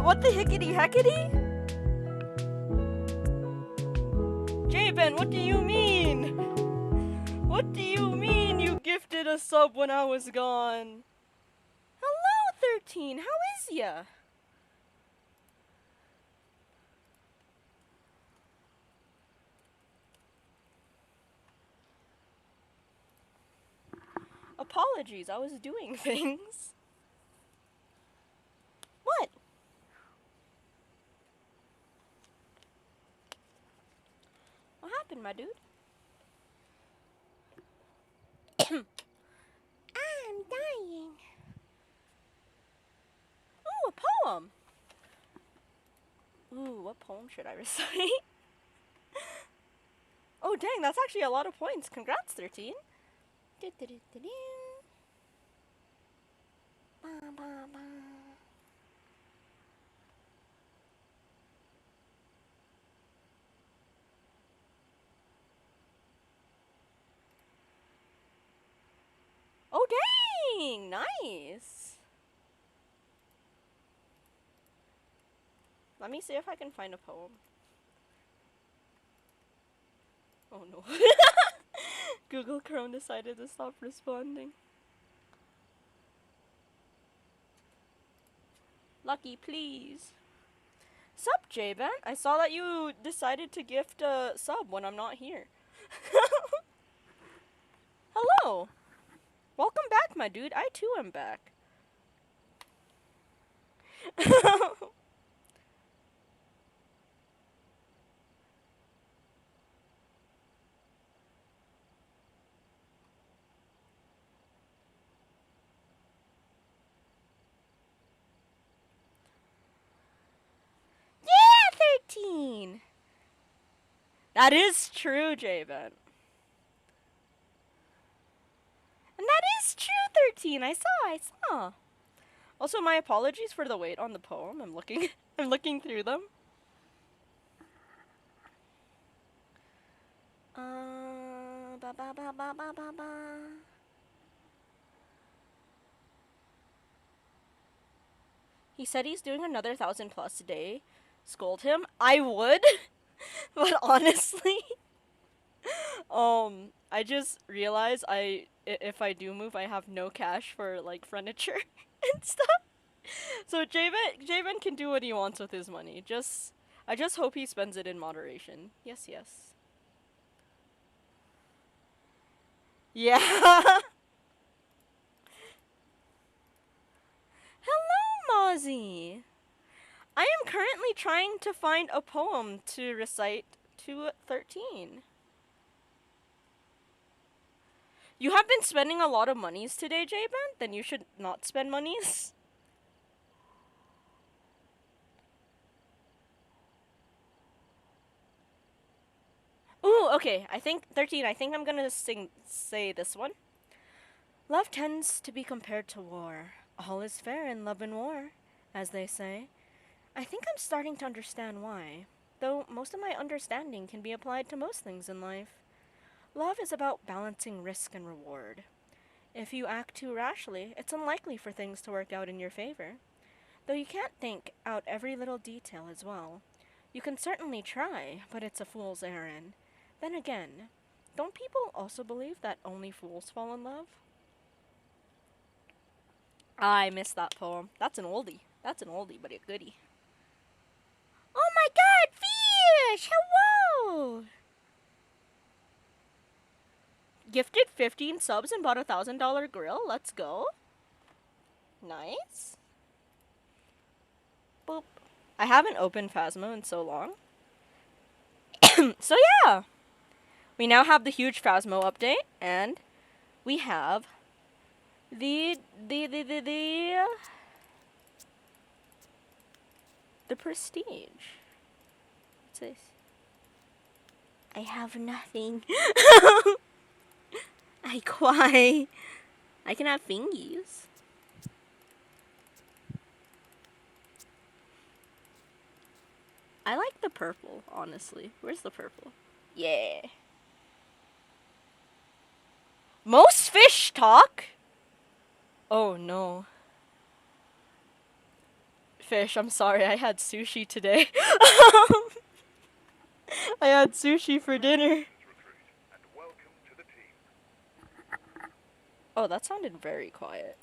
What the hickety heckety? J-Ben, what do you mean? What do you mean you gifted a sub when I was gone? Hello, 13. How is ya? Apologies, I was doing things. What? What happened, my dude? I'm dying. Ooh, a poem. Ooh, what poem should I recite? Oh, dang, that's actually a lot of points. Congrats, 13. Oh, dang! Nice! Let me see if I can find a poem. Oh no. Google Chrome decided to stop responding. Lucky, please. Sup, J-Ben? I saw that you decided to gift a sub when I'm not here. Hello! Welcome back, my dude. I too am back. Yeah, 13! That is true, J-Ben. And that is true, 13. I saw. Also, my apologies for the wait on the poem. I'm looking I'm looking through them. Ba ba ba ba ba ba ba. He said he's doing another 1,000 plus a day. Scold him. I would, but honestly, I just realized if I do move, I have no cash for like furniture and stuff. So Javen can do what he wants with his money. I just hope he spends it in moderation. Yes, yes. Yeah. Hello, Mozzie. I am currently trying to find a poem to recite to 13. You have been spending a lot of monies today, J-Ben? Then you should not spend monies. Ooh, okay. I think 13. I think I'm gonna say this one. Love tends to be compared to war. All is fair in love and war, as they say. I think I'm starting to understand why, though most of my understanding can be applied to most things in life. Love is about balancing risk and reward. If you act too rashly, it's unlikely for things to work out in your favor. Though you can't think out every little detail as well. You can certainly try, but it's a fool's errand. Then again, don't people also believe that only fools fall in love? I missed that poem. That's an oldie. That's an oldie, but a goodie. Oh my god, Fish! Hello! Gifted 15 subs and bought a $1,000 grill. Let's go. Nice. Boop. I haven't opened Phasmo in so long. So yeah. We now have the huge Phasmo update, and we have the prestige. What's this? I have nothing. I cry. I can have fingies. I like the purple, honestly. Where's the purple? Yeah. Most fish talk? Oh no. Fish, I'm sorry, I had sushi today. I had sushi for dinner. Oh, that sounded very quiet.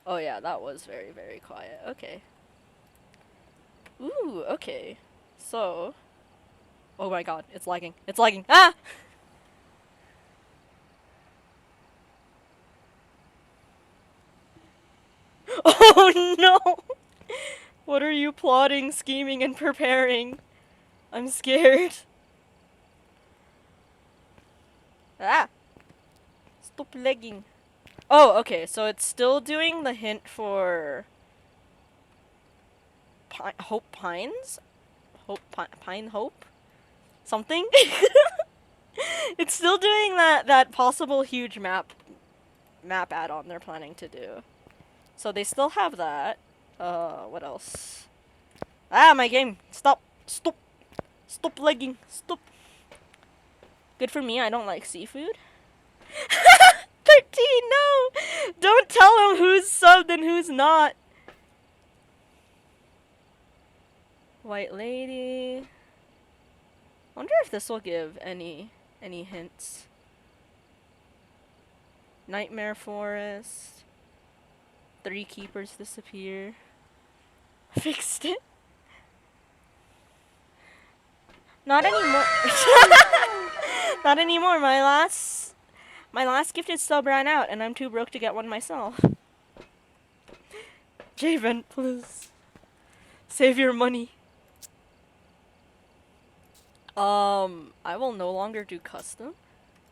Oh yeah, that was very, very quiet. Okay. Ooh, okay. So... Oh my god, it's lagging. It's lagging. Ah! Oh no! What are you plotting, scheming, and preparing? I'm scared. Ah! Stop lagging. Oh, okay, so it's still doing the hint for... Hope Pines? Pine Hope? Something? It's still doing that possible huge map add-on they're planning to do. So they still have that. What else? Ah, my game! Stop! Stop! Stop lagging! Stop! Good for me, I don't like seafood. 13, no! Don't tell him who's subbed and who's not. White lady. Wonder if this will give any hints. Nightmare forest. 3 keepers disappear. Fixed it. Not anymore. Not anymore. My last gifted sub ran out, and I'm too broke to get one myself. Javen, please save your money. I will no longer do custom.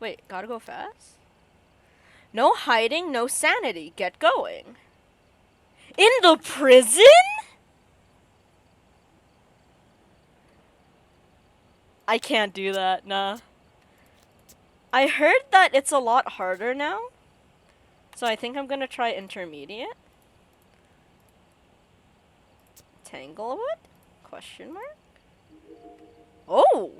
Wait, gotta go fast? No hiding, no sanity. Get going. In the prison? I can't do that, nah. I heard that it's a lot harder now. So I think I'm gonna try intermediate. Tanglewood? Question mark? Oh!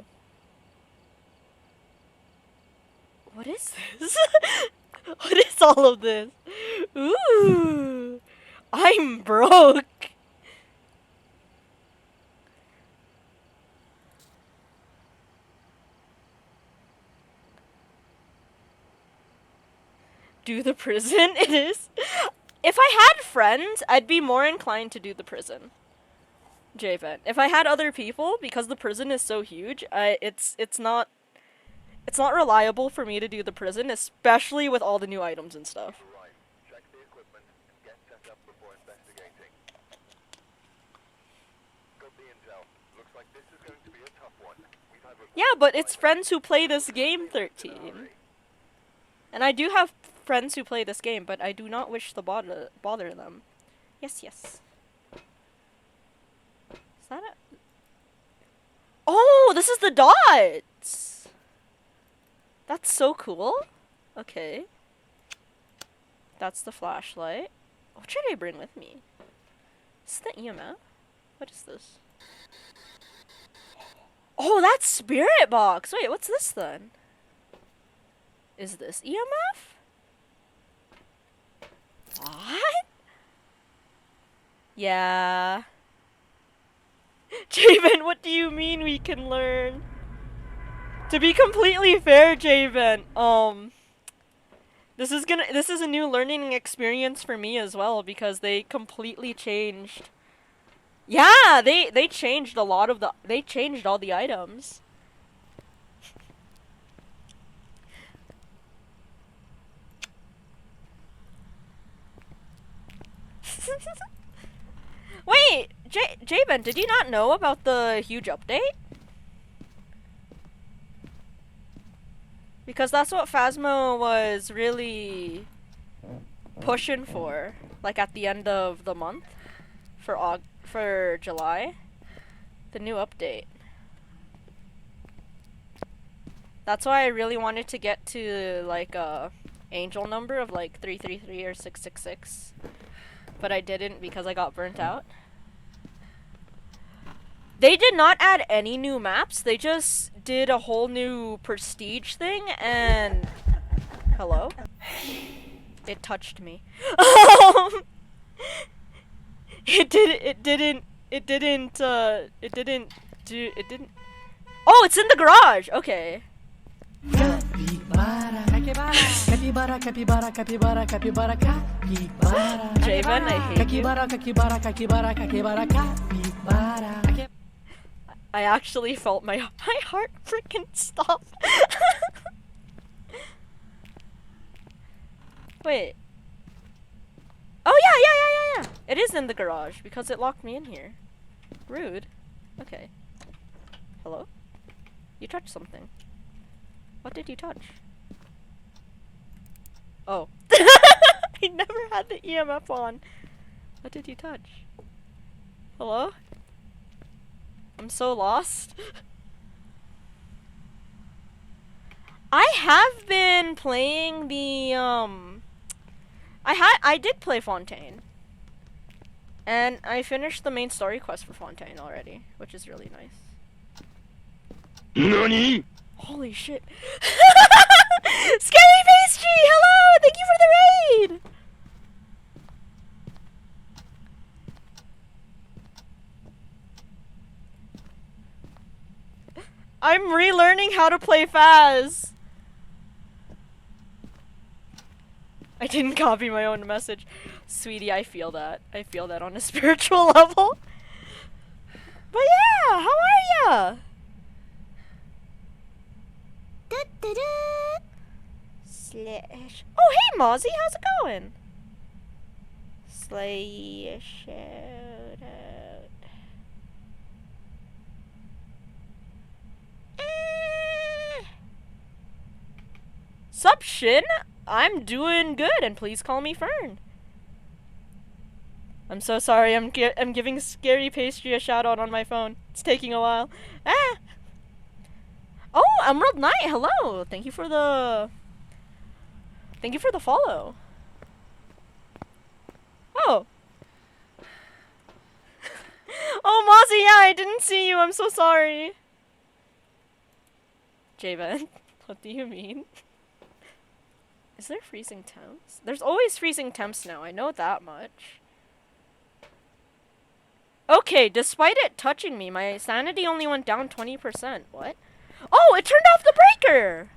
What is this? What is all of this? Ooh! I'm broke! Do the prison? It is. If I had friends, I'd be more inclined to do the prison. Javen. If I had other people, because the prison is so huge, it's not reliable for me to do the prison, especially with all the new items and stuff. Check the equipment and get set up before investigating. Got the intel. Looks like this is going to be a tough one. Yeah, but it's friends who play this game, 13. And I do have friends who play this game, but I do not wish to bother them. Yes, yes. Is that it? Oh, this is the dots! That's so cool. Okay. That's the flashlight. What should I bring with me? Is this the EMF? What is this? Oh, that's Spirit Box! Wait, what's this then? Is this EMF? What? Yeah. Javen, what do you mean we can learn? To be completely fair, Javen, this is a new learning experience for me as well, because they completely changed. Yeah, they changed a lot of they changed all the items. Wait, Javen, did you not know about the huge update? Because that's what Phasmo was really pushing for, like at the end of the month, for July, the new update. That's why I really wanted to get to like a angel number of like 333 or 666, but I didn't because I got burnt out. They did not add any new maps. They just did a whole new prestige thing and... Hello? It touched me. It did. It didn't. It didn't. It didn't do. It didn't. Oh, it's in the garage. Okay. Capybara, capybara, capybara, capybara, capybara, capybara. Javen, I hate you. Capybara, capybara, capybara, capybara, capybara. I actually felt my heart freaking stop. Wait. Oh yeah. It is in the garage because it locked me in here. Rude. Okay. Hello? You touched something. What did you touch? Oh. I never had the EMF on. What did you touch? Hello? I'm so lost. I have been playing the I did play Fontaine. And I finished the main story quest for Fontaine already, which is really nice. NANI?! Holy shit. Scary Pastry! Hello! Thank you for the raid! I'm relearning how to play Faz. I didn't copy my own message. Sweetie, I feel that. I feel that on a spiritual level. But yeah, how are ya? Slash. Oh, hey, Mozzie, how's it going? Slash shout out. Sup, Shin? I'm doing good, and please call me Fern. I'm so sorry. I'm giving Scary Pastry a shout out on my phone. It's taking a while. Ah. Oh, Emerald Knight. Hello. Thank you for the follow. Oh. Oh, Mozzie, yeah, I didn't see you. I'm so sorry. Javen, what do you mean? Is there freezing temps? There's always freezing temps now. I know that much. Okay, despite it touching me, my sanity only went down 20%. What? Oh, it turned off the breaker!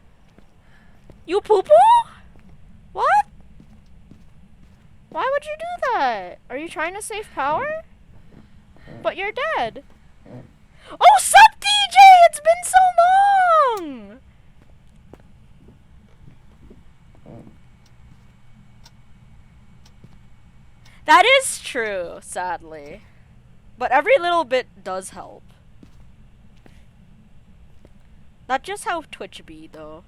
You poo-poo? What? Why would you do that? Are you trying to save power? But you're dead. Oh, sup, DJ! It's been so long! That is true, sadly. But every little bit does help. That's just how Twitch be, though.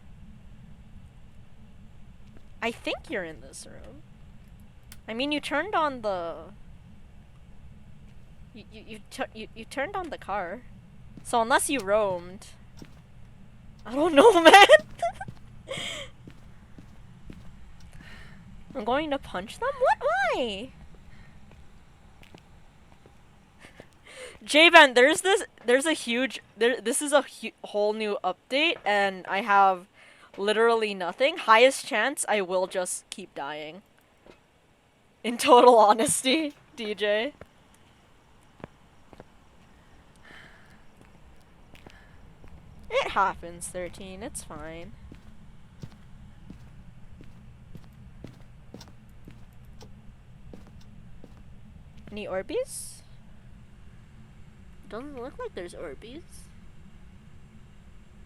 I think you're in this room. I mean, you turned on the... You turned on the car. So unless you roamed... I don't know, man! I'm going to punch them? What? Why? Javen, this is a whole new update, and I have literally nothing. Highest chance I will just keep dying. In total honesty, DJ. It happens, 13. It's fine. Any Orbeez? Doesn't look like there's Orbeez.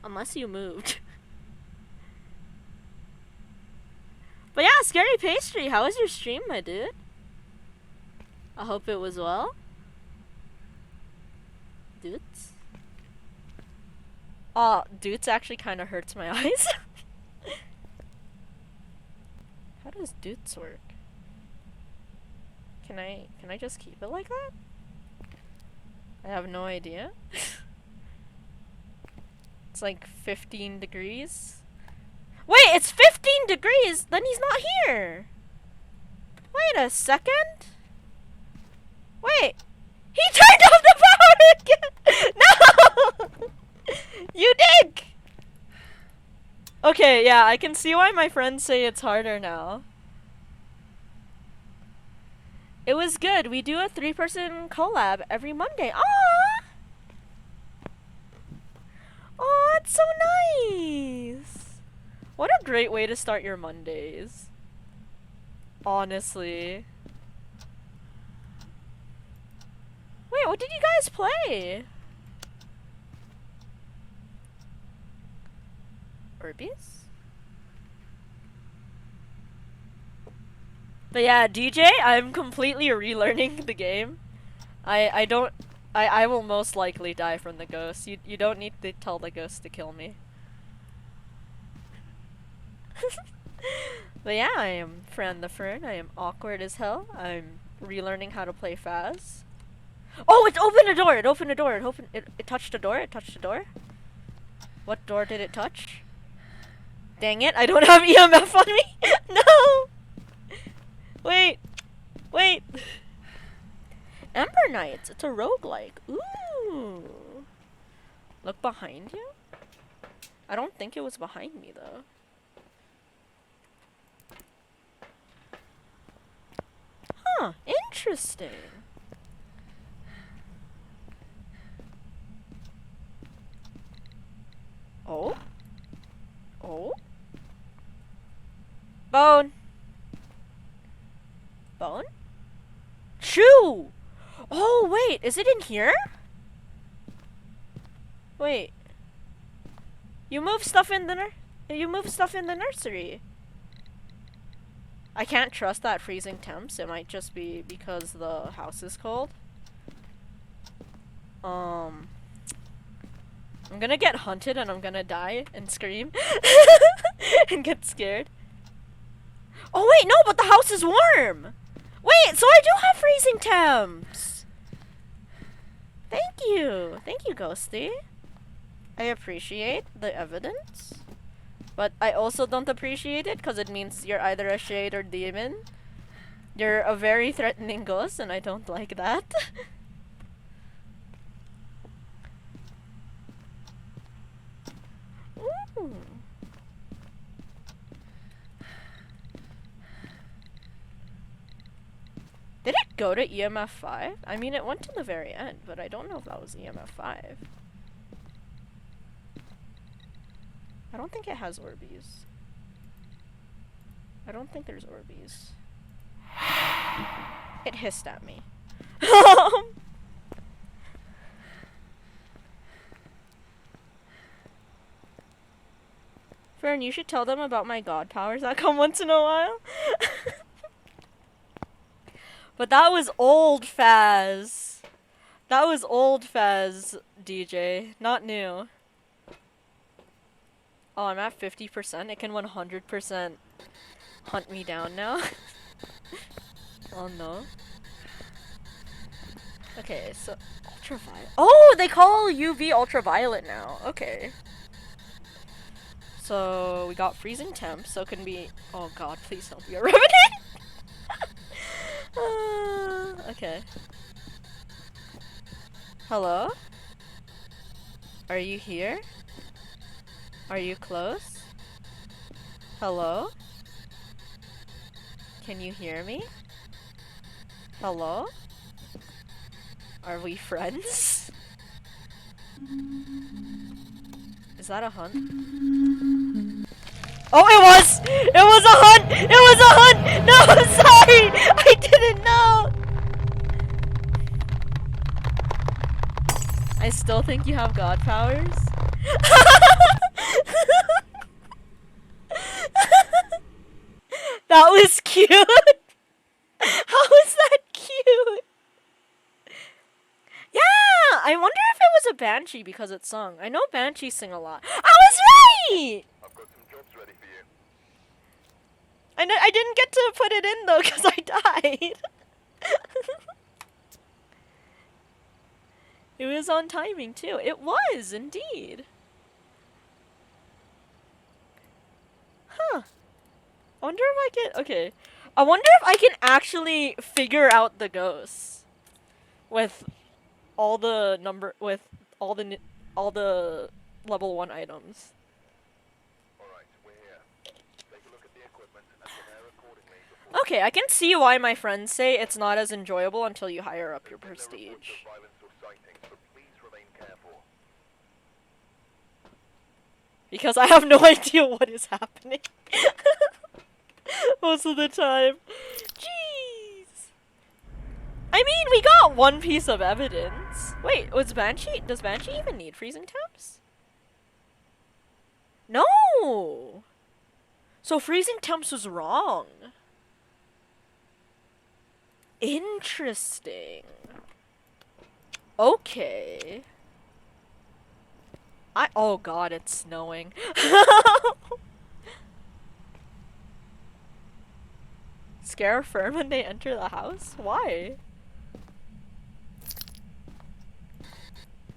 Unless you moved. But yeah, Scary Pastry, how was your stream, my dude? I hope it was well. Dudes? Dudes actually kind of hurts my eyes. How does dudes work? Can I just keep it like that? I have no idea. It's like 15 degrees. Wait, it's 15 degrees? Then he's not here. Wait a second. Wait. He turned off the power again. No! You dig! Okay, yeah, I can see why my friends say it's harder now. It was good. We do a 3-person collab every Monday. Aww! Oh, it's so nice. What a great way to start your Mondays. Honestly. Wait, what did you guys play? Orbeez? But yeah, DJ, I'm completely relearning the game. I don't I will most likely die from the ghost. You don't need to tell the ghost to kill me. But yeah, I am Fran the Fern. I am awkward as hell. I'm relearning how to play Faz. Oh, it opened a door! It opened a door! It touched a door! It touched a door! What door did it touch? Dang it, I don't have EMF on me! No! Wait! Wait! Ember Knights! It's a roguelike. Ooh! Look behind you? I don't think it was behind me though. Huh, interesting. Oh? Oh? Bone! Bone? Chew! Oh, wait, is it in here? Wait. You move stuff in the nursery. I can't trust that freezing temps. It might just be because the house is cold. I'm gonna get hunted and I'm gonna die and scream and get scared. Oh wait, no, but the house is warm. Wait, so I do have freezing temps. Thank you, Ghosty. I appreciate the evidence, but I also don't appreciate it because it means you're either a shade or demon. You're a very threatening ghost, and I don't like that. Ooh. Did it go to EMF 5? I mean, it went to the very end, but I don't know if that was EMF 5. I don't think it has Orbeez. I don't think there's Orbeez. It hissed at me. Fern, you should tell them about my god powers that come once in a while. But that was old Faz. That was old Faz, DJ, not new. Oh, I'm at 50%. It can 100% hunt me down now. Oh no. Okay, so ultraviolet. Oh, they call UV ultraviolet now. Okay. So we got freezing temps, so it can be. Oh god, please don't be a revenant. Okay. Hello? Are you here? Are you close? Hello? Can you hear me? Hello? Are we friends? Is that a hunt? Oh, it was! It was a hunt! It was a hunt! No, I'm sorry! I didn't know! I still think you have god powers. That was cute! How was that cute? Yeah! I wonder if it was a banshee because it sung. I know banshees sing a lot. I was right! I've got some jobs ready for you. I didn't get to put it in though because I died. It was on timing too. It was indeed. Huh. I wonder if I can. Okay. I wonder if I can actually figure out the ghosts with all the all the level 1 items. All right, we're here. Take a look with the equipment and prepare accordingly before Okay, I can see why my friends say it's not as enjoyable until you higher up your no reports prestige. of violence or sightings, but please remain careful. Because I have no idea what is happening. Most of the time. Jeez. I mean, we got one piece of evidence. Wait, does Banshee even need freezing temps? No! So freezing temps was wrong. Interesting. Okay. Oh god, it's snowing. Scare a firm when they enter the house? Why?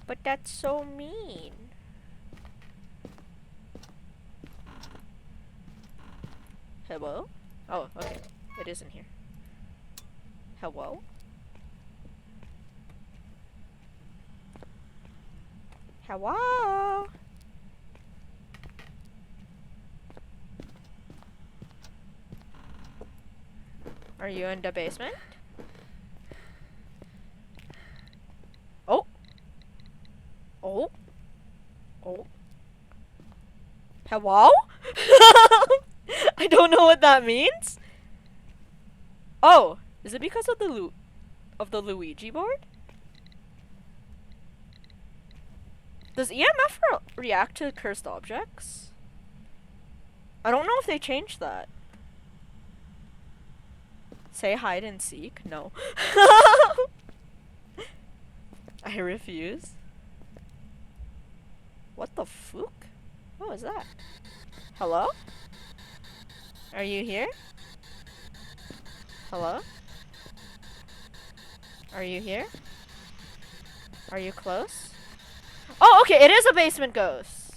But that's so mean. Hello? Oh, okay. It isn't here. Hello? Hello? Are you in the basement? Oh. Oh. Oh. Hello? I don't know what that means. Oh, is it because of the Luigi board? Does EMF react to cursed objects? I don't know if they changed that. Say hide and seek? No. I refuse. What the fuck? What was that? Hello? Are you here? Hello? Are you here? Are you close? Oh, okay, it is a basement ghost.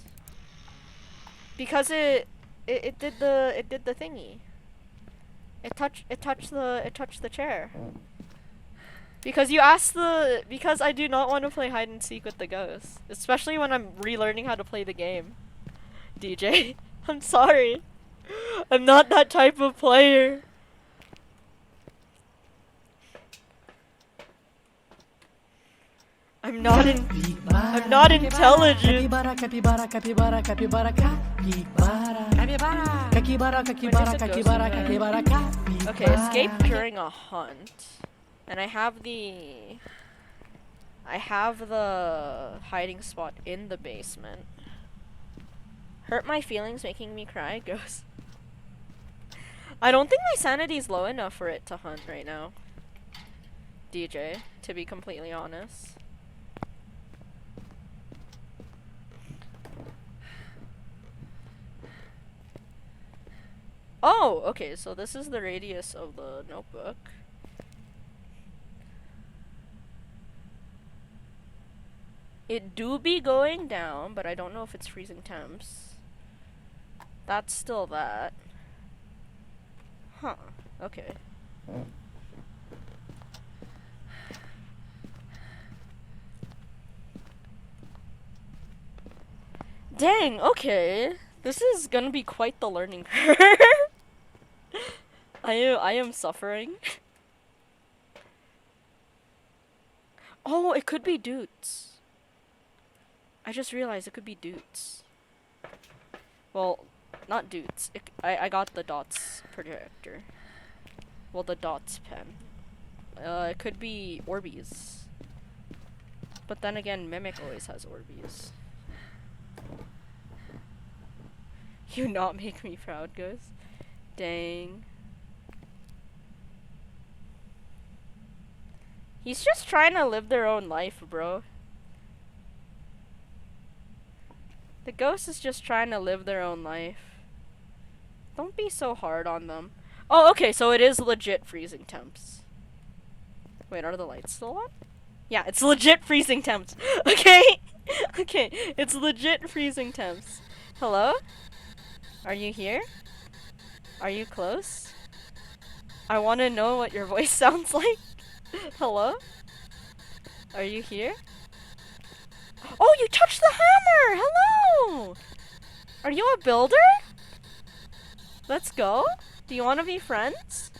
Because it did the thingy. It touched the chair. Because because I do not want to play hide and seek with the ghost, especially when I'm relearning how to play the game. DJ, I'm sorry. I'm not that type of player. I'm not intelligent. Capybara, capybara, capybara, capybara, capybara. Capybara, capybara, capybara, capybara, capybara. Okay, escape during a hunt. And I have the hiding spot in the basement. Hurt my feelings, making me cry. Ghost. I don't think my sanity's low enough for it to hunt right now. DJ, to be completely honest. Oh, okay, so this is the radius of the notebook. It do be going down, but I don't know if it's freezing temps. That's still that. Huh, okay. Dang, okay. This is gonna be quite the learning curve. I am suffering. Oh, it could be Doots. I just realized it could be Doots. Well, not Doots. I got the dots projector. Well, the dots pen. It could be Orbeez. But then again, Mimic always has Orbeez. You not make me proud, Ghost. Dang. He's just trying to live their own life, bro. The ghost is just trying to live their own life. Don't be so hard on them. Oh, okay, so it is legit freezing temps. Wait, are the lights still on? Yeah, it's legit freezing temps. Okay? Okay, it's legit freezing temps. Hello? Are you here? Are you close? I want to know what your voice sounds like. Hello? Are you here? Oh, you touched the hammer! Hello! Are you a builder? Let's go? Do you want to be friends?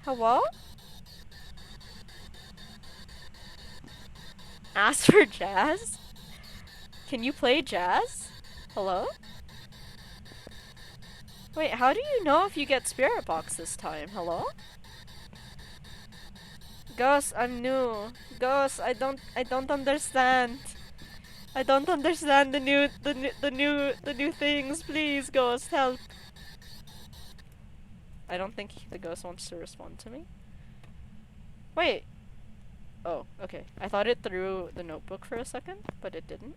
Hello? Ask for jazz? Can you play jazz? Hello? Wait, how do you know if you get spirit box this time? Hello? Ghost, I'm new. Ghost, I don't understand. I don't understand the new things. Please, Ghost, help. I don't think the ghost wants to respond to me. Wait. Oh, okay. I thought it threw the notebook for a second, but it didn't.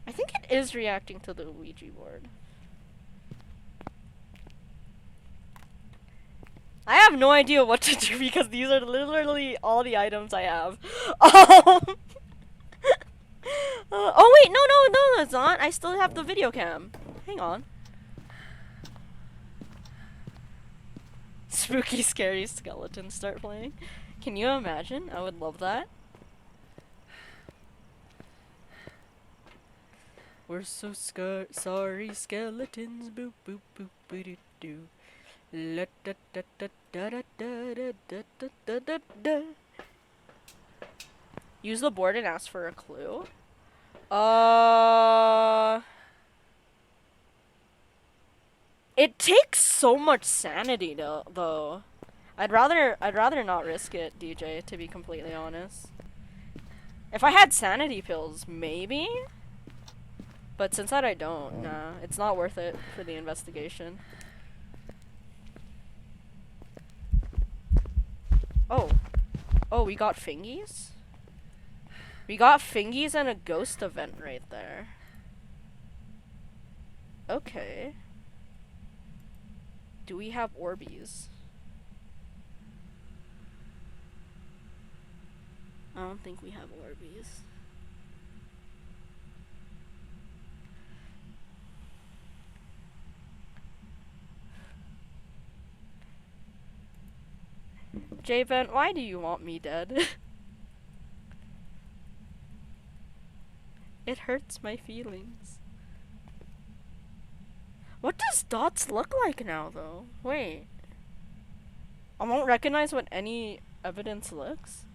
I think it is reacting to the Ouija board. I have no idea what to do because these are literally all the items I have. Oh wait, no, it's not. I still have the video cam. Hang on. Spooky, scary skeletons start playing. Can you imagine? I would love that. We're so sorry, skeletons. Boop boop boop boop doo. La da da da da da da da da da da da. Use the board and ask for a clue. It takes so much sanity though. I'd rather not risk it, DJ, to be completely honest. If I had sanity pills, maybe? But since that I don't, nah, it's not worth it for the investigation. Oh, we got fingies? We got fingies and a ghost event right there. Okay. Do we have Orbeez? I don't think we have Orbeez. J-Vent, why do you want me dead? It hurts my feelings. What does dots look like now, though? Wait. I won't recognize what any evidence looks.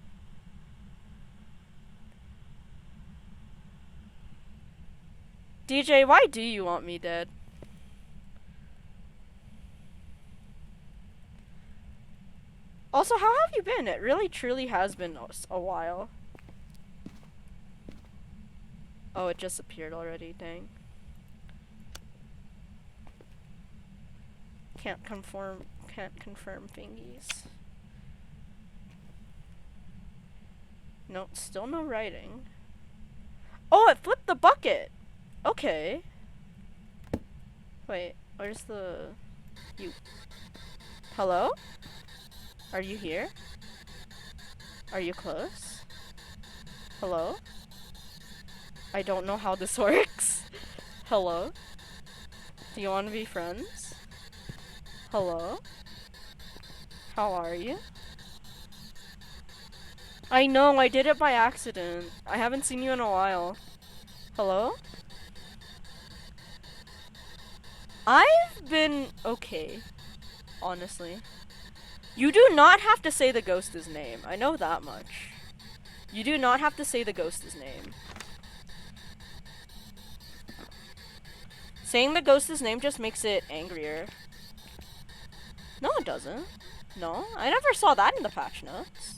DJ, why do you want me dead? Also, how have you been? It really truly has been a while. Oh, it just appeared already, dang. Can't confirm thingies. No, still no writing. Oh, it flipped the bucket! Okay. Wait, where's the... you? Hello? Are you here? Are you close? Hello? I don't know how this works. Hello? Do you want to be friends? Hello? How are you? I know, I did it by accident. I haven't seen you in a while. Hello? I've been okay, honestly. You do not have to say the ghost's name. I know that much. You do not have to say the ghost's name. Saying the ghost's name just makes it angrier. No, it doesn't. No, I never saw that in the patch notes.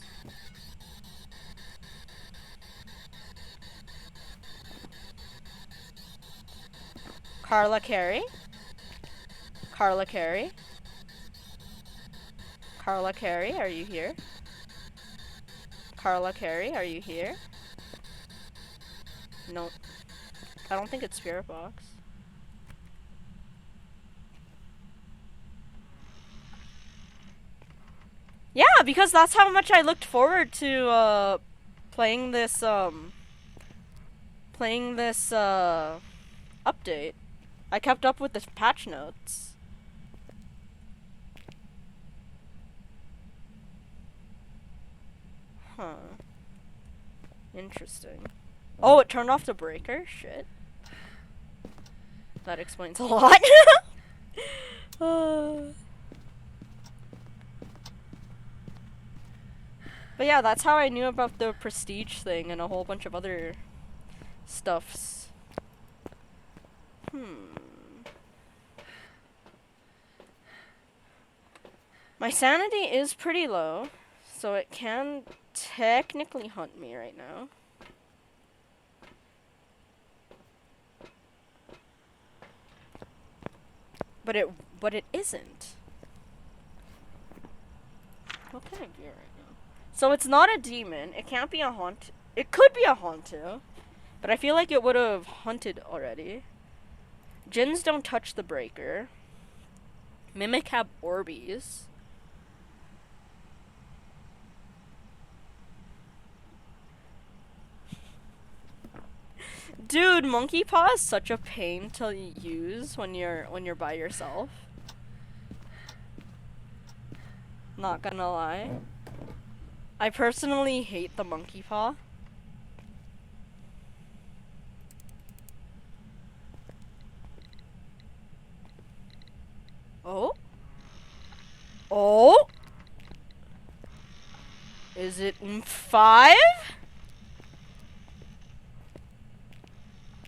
Carla Carey? Carla Carey? Carla Carey, are you here? Carla Carey, are you here? No. I don't think it's Spirit Box. Yeah, because that's how much I looked forward to, playing this update. I kept up with the patch notes. Huh. Interesting. Oh, it turned off the breaker? Shit. That explains a lot. Uh. But yeah, that's how I knew about the prestige thing and a whole bunch of other stuffs. My sanity is pretty low, so it can technically hunt me right now. But it isn't. What can I do right now? So it's not a demon. It can't be a haunt. It could be a hauntu, but I feel like it would have hunted already. Jinns don't touch the breaker. Mimic have Orbeez. Dude, Monkey Paw is such a pain to use when you're by yourself. Not gonna lie. I personally hate the Monkey Paw. Oh? Oh? Is it 5?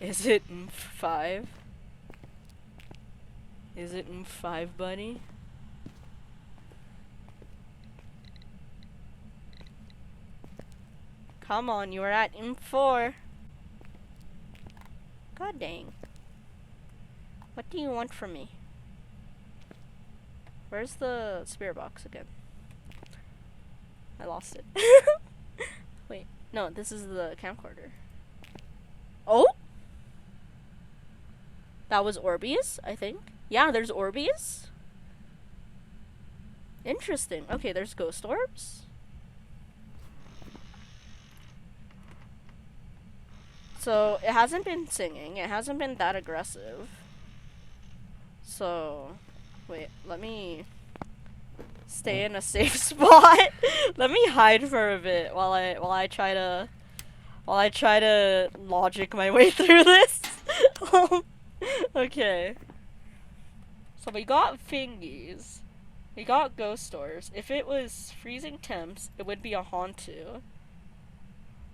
Is it 5? Is it 5, buddy? Come on, you are at 4. God dang. What do you want from me? Where's the spirit box again? I lost it. Wait, no, this is the camcorder. Oh? That was Orbeez, I think. Yeah, there's Orbeez. Interesting. Okay, there's ghost orbs. So, it hasn't been singing. It hasn't been that aggressive. So, wait, let me stay in a safe spot. Let me hide for a bit while I try to logic my way through this. Okay. So we got fingies. We got ghost orbs. If it was freezing temps, it would be a hauntu.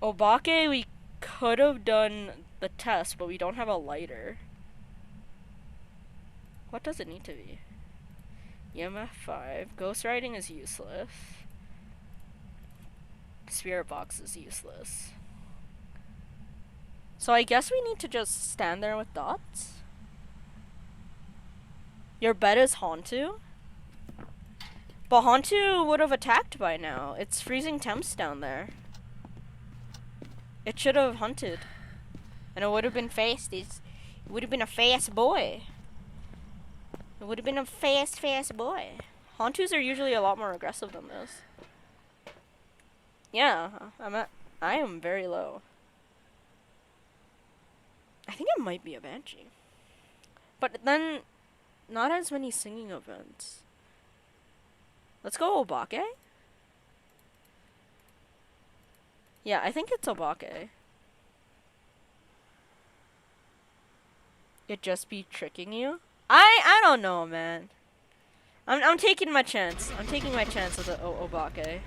Obake, we could have done the test, but we don't have a lighter. What does it need to be? EMF 5. Ghost riding is useless. Spirit box is useless. So I guess we need to just stand there with dots. Your bed is hauntu? But hauntu would have attacked by now. It's freezing temps down there. It should have hunted. And it would have been fast. It would have been a fast boy. It would have been a fast boy. Hauntus are usually a lot more aggressive than this. Yeah, I am very low. I think it might be a banshee. But then, not as many singing events. Let's go Obake. Yeah, I think it's Obake. It just be tricking you? I don't know, man. I'm taking my chance. I'm taking my chance with the Obake.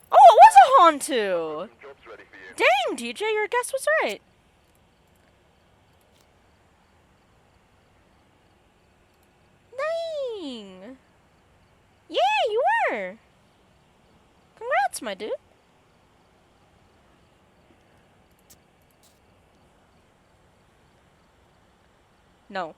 Oh, it was a Hauntu! Job's ready for you. Dang, DJ, your guess was right. Dang. Yeah, you were. Congrats, my dude. No.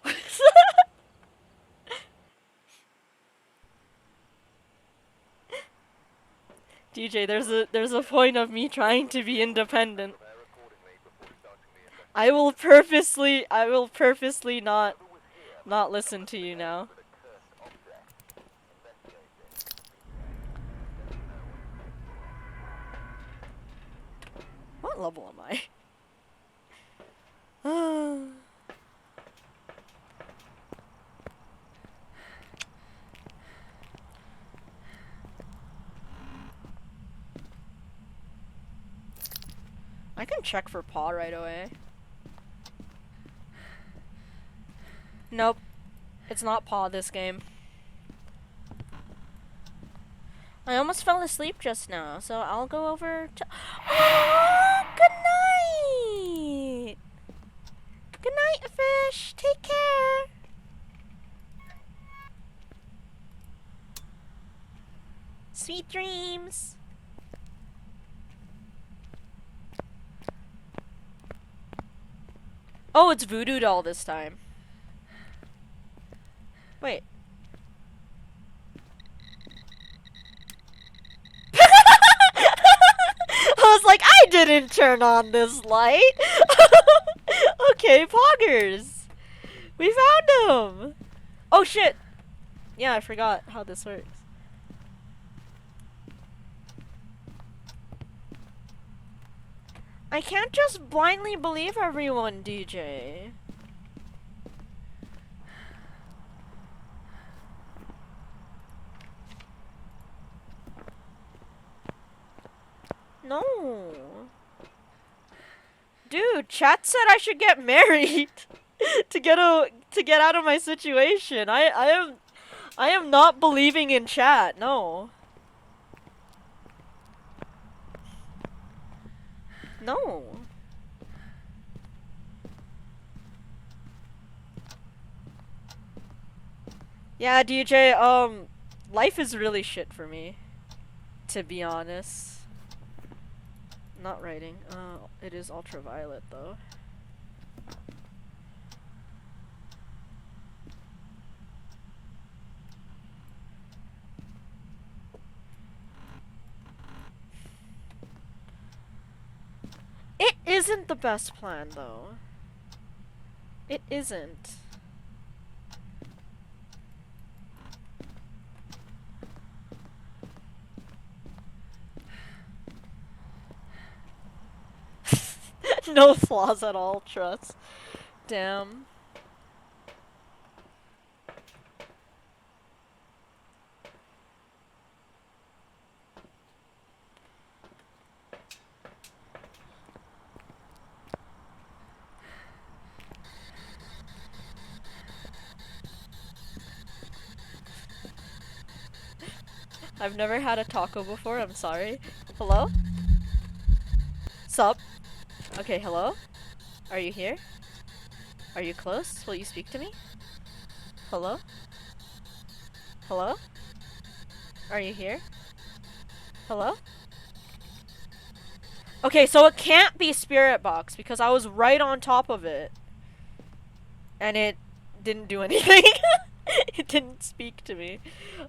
DJ, there's a point of me trying to be independent. Prepare accordingly before starting the investigation. I will purposely not listen to you now. With a cursed object. Investigate it. What level am I? can check for paw right away. Nope. It's not paw this game. I almost fell asleep just now, so I'll go over to... Oh, good night! Good night, fish! Take care! Sweet dreams! Oh, it's Voodoo Doll this time. Wait. I was like, I didn't turn on this light. Okay, poggers. We found him. Oh shit. Yeah, I forgot how this works. I can't just blindly believe everyone, DJ. No. Dude, chat said I should get married to get out of my situation. I am not believing in chat. No. No. Yeah, DJ, life is really shit for me, to be honest. Not writing. It is ultraviolet though. It isn't the best plan though. It isn't. No flaws at all, trust. Damn. I've never had a taco before, I'm sorry. Hello? Sup? Okay, hello? Are you here? Are you close? Will you speak to me? Hello? Hello? Are you here? Hello? Okay, so it can't be Spirit Box because I was right on top of it. And it didn't do anything. It didn't speak to me.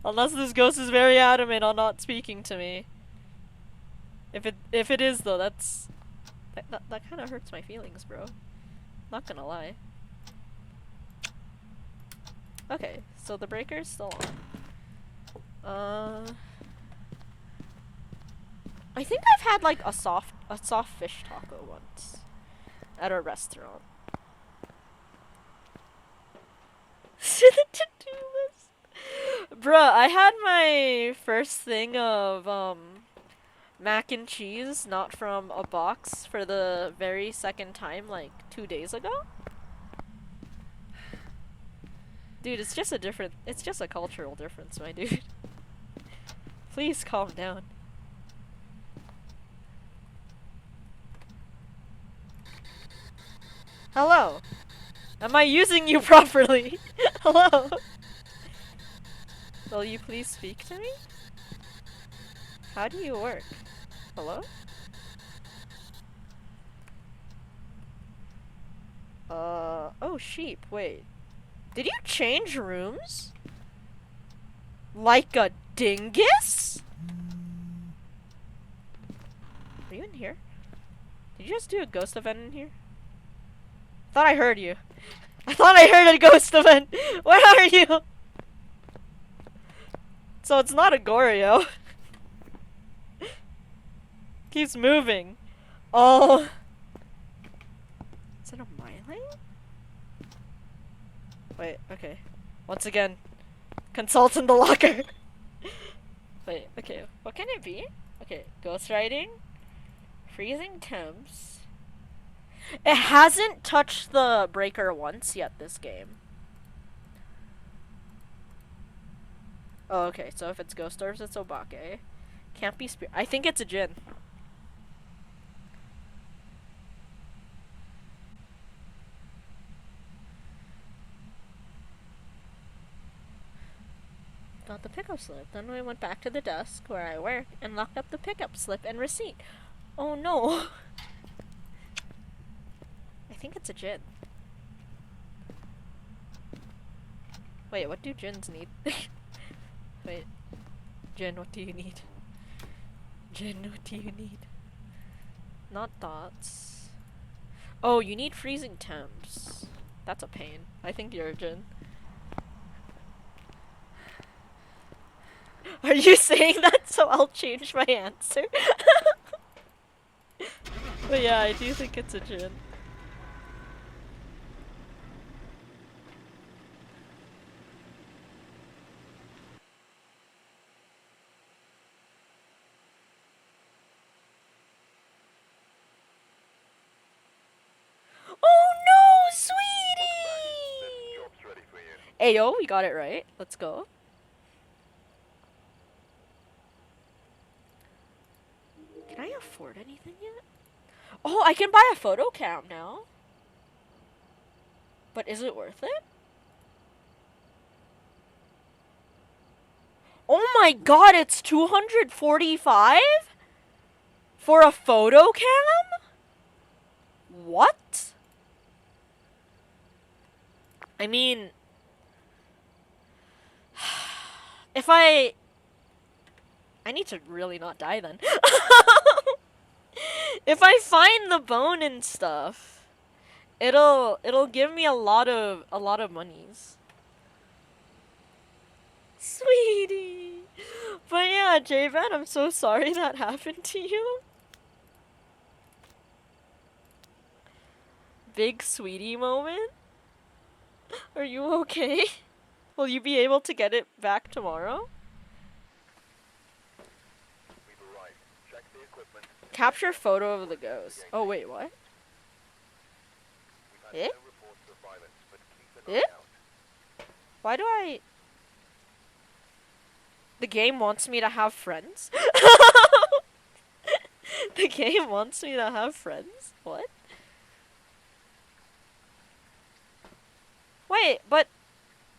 Unless this ghost is very adamant on not speaking to me. If it is though, that kind of hurts my feelings, bro. Not gonna lie. Okay, so the breaker's still on. I think I've had like a soft fish taco once at a restaurant. The to-do list. Bruh, I had my first thing of mac and cheese not from a box for the very second time like 2 days ago. Dude, it's just a cultural difference, my dude. Please calm down. Hello. Am I using you properly? Hello. Will you please speak to me? How do you work? Hello? Oh sheep, wait. Did you change rooms? Like a dingus? Are you in here? Did you just do a ghost event in here? Thought I heard you. I thought I heard a ghost event. Where are you? So it's not a Goryo. Keeps moving. Oh. Is it a myling? Wait, okay. Once again, consult in the locker. Wait, okay. What can it be? Okay, ghostwriting, freezing temps, It hasn't touched the breaker once yet this game. Oh, okay, so if it's ghost orbs, it's Obake. Can't be spirit. I think it's a Jin. Got the pickup slip. Then I went back to the desk where I work and locked up the pickup slip and receipt. Oh no. I think it's a Jin. Wait, what do Jins need? Wait. Jin, what do you need? Jin, what do you need? Not dots. Oh, you need freezing temps. That's a pain. I think you're a Jin. Are you saying that so I'll change my answer? But yeah, I do think it's a Jin. Oh no, sweetie! Job's ready for you. Ayo, we got it right. Let's go. Can I afford anything yet? Oh, I can buy a photo cam now. But is it worth it? Oh my god, it's 245 for a photo cam? What? I mean, if I need to really not die then. If I find the bone and stuff, it'll give me a lot of monies. Sweetie. But yeah, J-Van, I'm so sorry that happened to you. Big sweetie moment. Are you okay? Will you be able to get it back tomorrow? We've arrived. Check the equipment. Capture photo of the ghost. Oh wait, what? We've had Eh? no reports of violence, but keep an Eh? eye out. Why do I... The game wants me to have friends? The game wants me to have friends? What? Wait, but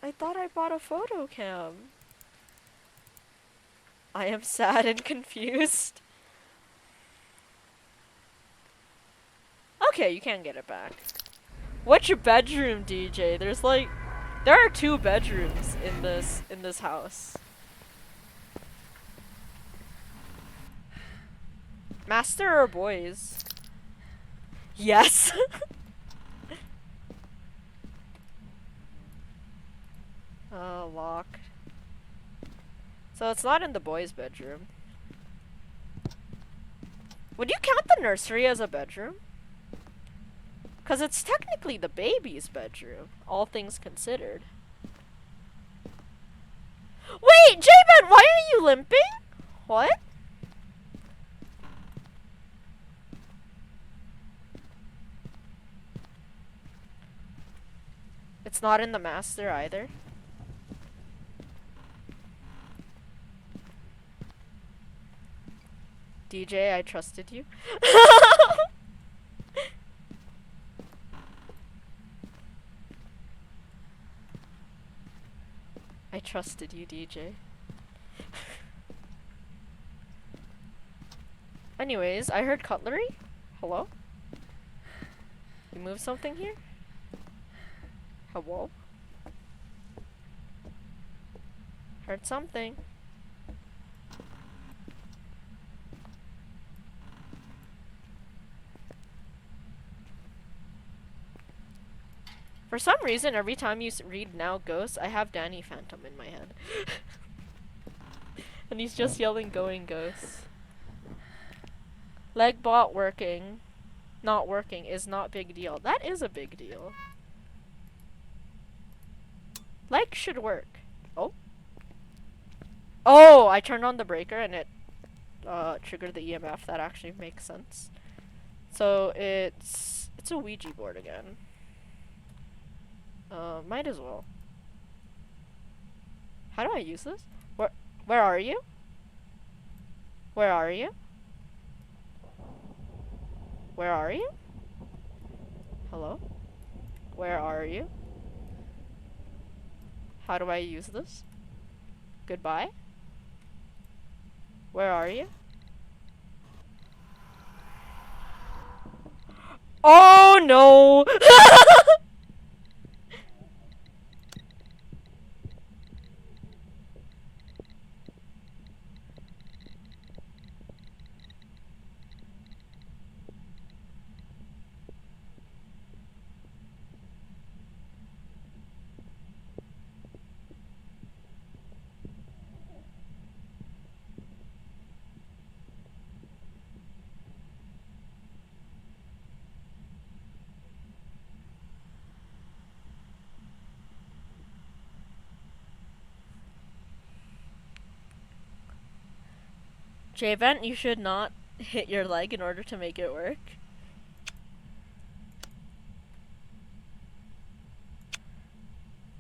I thought I bought a photo cam. I am sad and confused. Okay, you can get it back. What's your bedroom, DJ? There are 2 bedrooms in this house. Master or boys? Yes. Oh, locked. So it's not in the boys' bedroom. Would you count the nursery as a bedroom? Because it's technically the baby's bedroom, all things considered. Wait, J-Man, why are you limping? What? It's not in the master either. DJ, I trusted you. I trusted you, DJ. Anyways, I heard cutlery. Hello? You moved something here? Hello? Heard something. For some reason, every time you read Now Ghosts, I have Danny Phantom in my head. And he's just yelling, going ghosts. Leg bot working. Not working is not big deal. That is a big deal. Leg should work. Oh. Oh, I turned on the breaker and it triggered the EMF. That actually makes sense. So it's It's a Ouija board again. Might as well. How do I use this? Where are you? Where are you? Where are you? Hello? Where are you? How do I use this? Goodbye? Where are you? Oh no! J-Vent, you should not hit your leg in order to make it work.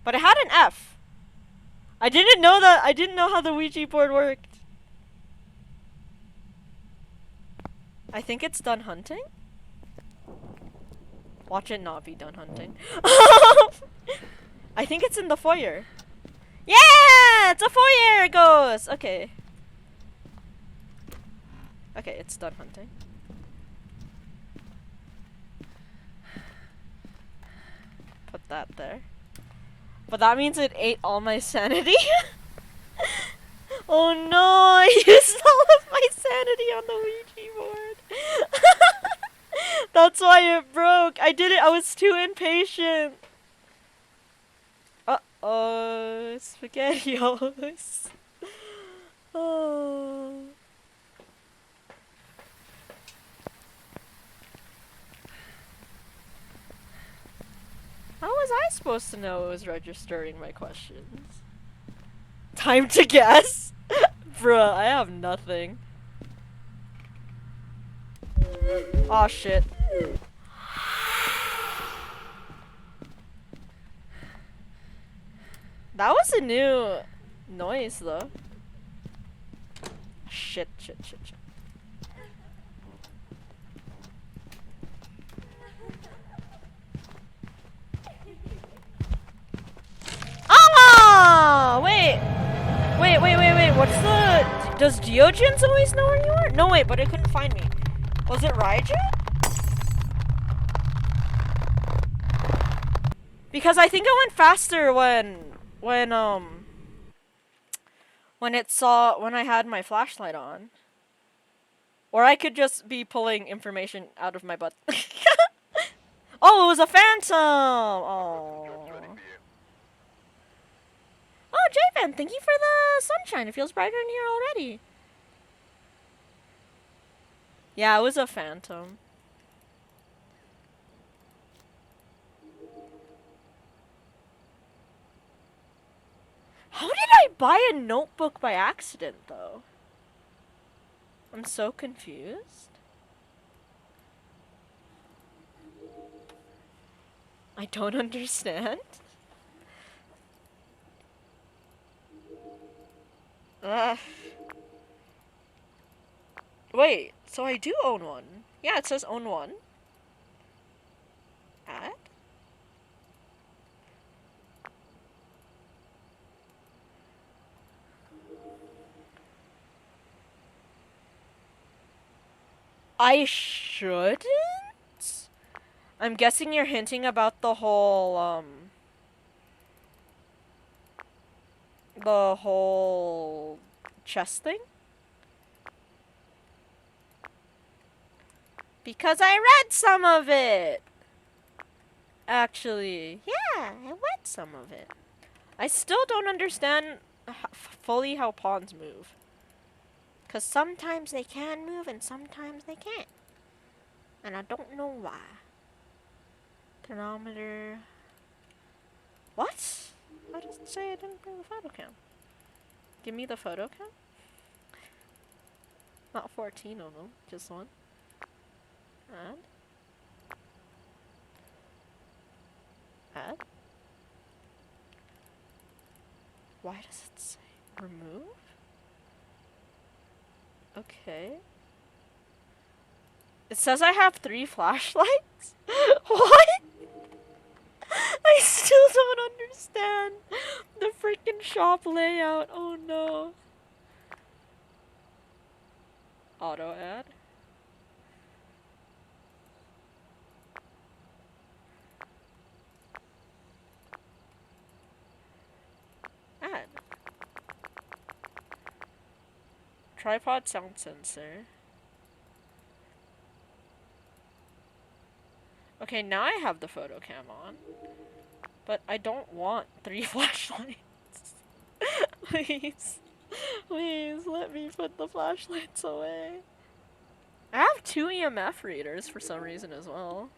But it had an F. I didn't know how the Ouija board worked. I think it's done hunting. Watch it not be done hunting. I think it's in the foyer. Yeah! It's a foyer ghost! Okay. Okay, it's done hunting. Put that there. But that means it ate all my sanity? Oh no, I used all of my sanity on the Ouija board. That's why it broke. I was too impatient. Uh-oh, SpaghettiOs. Oh. How was I supposed to know it was registering my questions? Time to guess? Bruh, I have nothing. Aw, shit. That was a new noise, though. Shit. Ah! Wait. What's the... Does Geogens always know where you are? No, wait, but it couldn't find me. Was it Raiju? Because I think it went faster when I had my flashlight on. Or I could just be pulling information out of my butt. Oh, it was a phantom! Oh. Oh, J-Fan, thank you for the sunshine. It feels brighter in here already. Yeah, it was a phantom. How did I buy a notebook by accident, though? I'm so confused. I don't understand. Wait, so I do own one. Yeah, it says own one. Add? I shouldn't? I'm guessing you're hinting about the whole chest thing? Because I read some of it! Actually, yeah, I read some of it. I still don't understand fully how pawns move. Because sometimes they can move and sometimes they can't. And I don't know why. Thermometer. What? Why does it say I didn't bring the photo cam? Give me the photo cam? Not 14 of them, just one. And Add. Why does it say remove? Okay. It says I have 3 flashlights? What? I still don't understand the freaking shop layout. Oh no. Auto add. Add. Tripod sound sensor. Okay, now I have the photo cam on. But I don't want 3 flashlights. Please. Please, let me put the flashlights away. I have 2 EMF readers for some reason as well.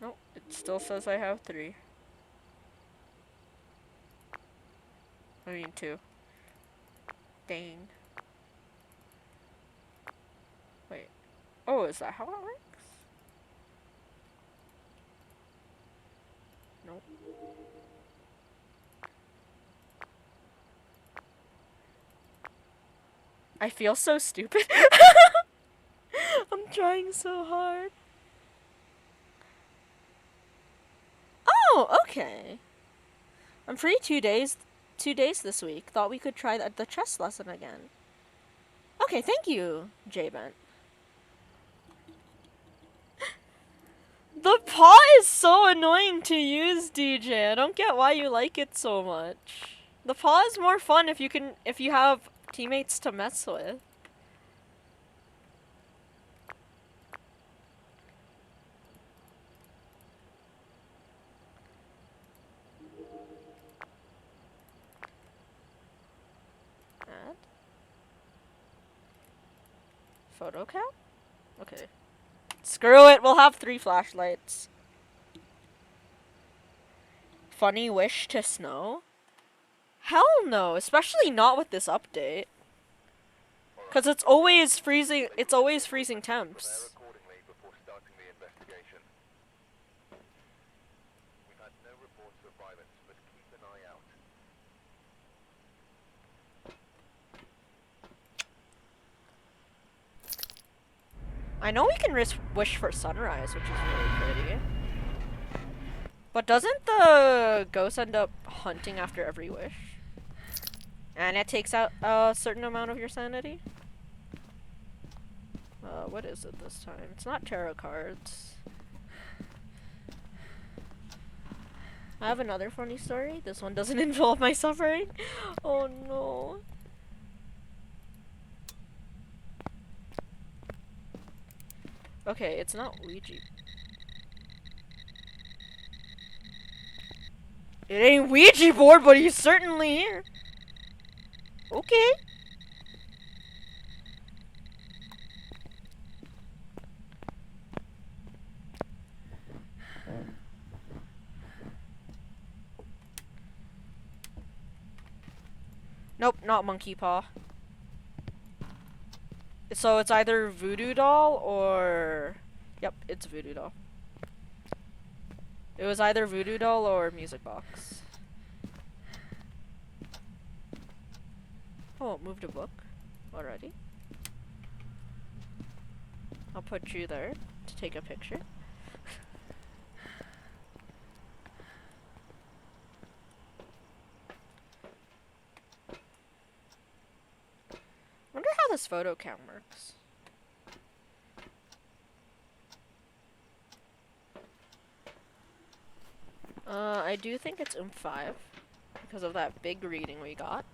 Nope, it still says I have 3. I mean 2. Dang. Wait. Oh, is that how it works? Nope. I feel so stupid. I'm trying so hard. Oh, okay. I'm free 2 days. 2 days this week. Thought we could try the chess lesson again. Okay, thank you, J-Bent. The paw is so annoying to use, DJ. I don't get why you like it so much. The paw is more fun if you have teammates to mess with. Add. Photo cam? Okay. Screw it, we'll have 3 flashlights. Funny wish to snow? Hell no, especially not with this update. Cause it's always freezing temps. Accordingly before starting the investigation. We've had no reports of violence, but keep an eye out. I know we can wish for sunrise, which is really pretty. But doesn't the ghost end up hunting after every wish? And it takes out a certain amount of your sanity? What is it this time? It's not tarot cards. I have another funny story. This one doesn't involve my suffering. Oh no. Okay, it's not Ouija. It ain't Ouija board, but he's certainly here. Okay. Nope, not monkey paw. So it's either voodoo doll or... Yep, it's voodoo doll. It was either voodoo doll or music box. Oh, it moved a book already. I'll put you there to take a picture. Wonder how this photo cam works. I do think it's 5 because of that big reading we got.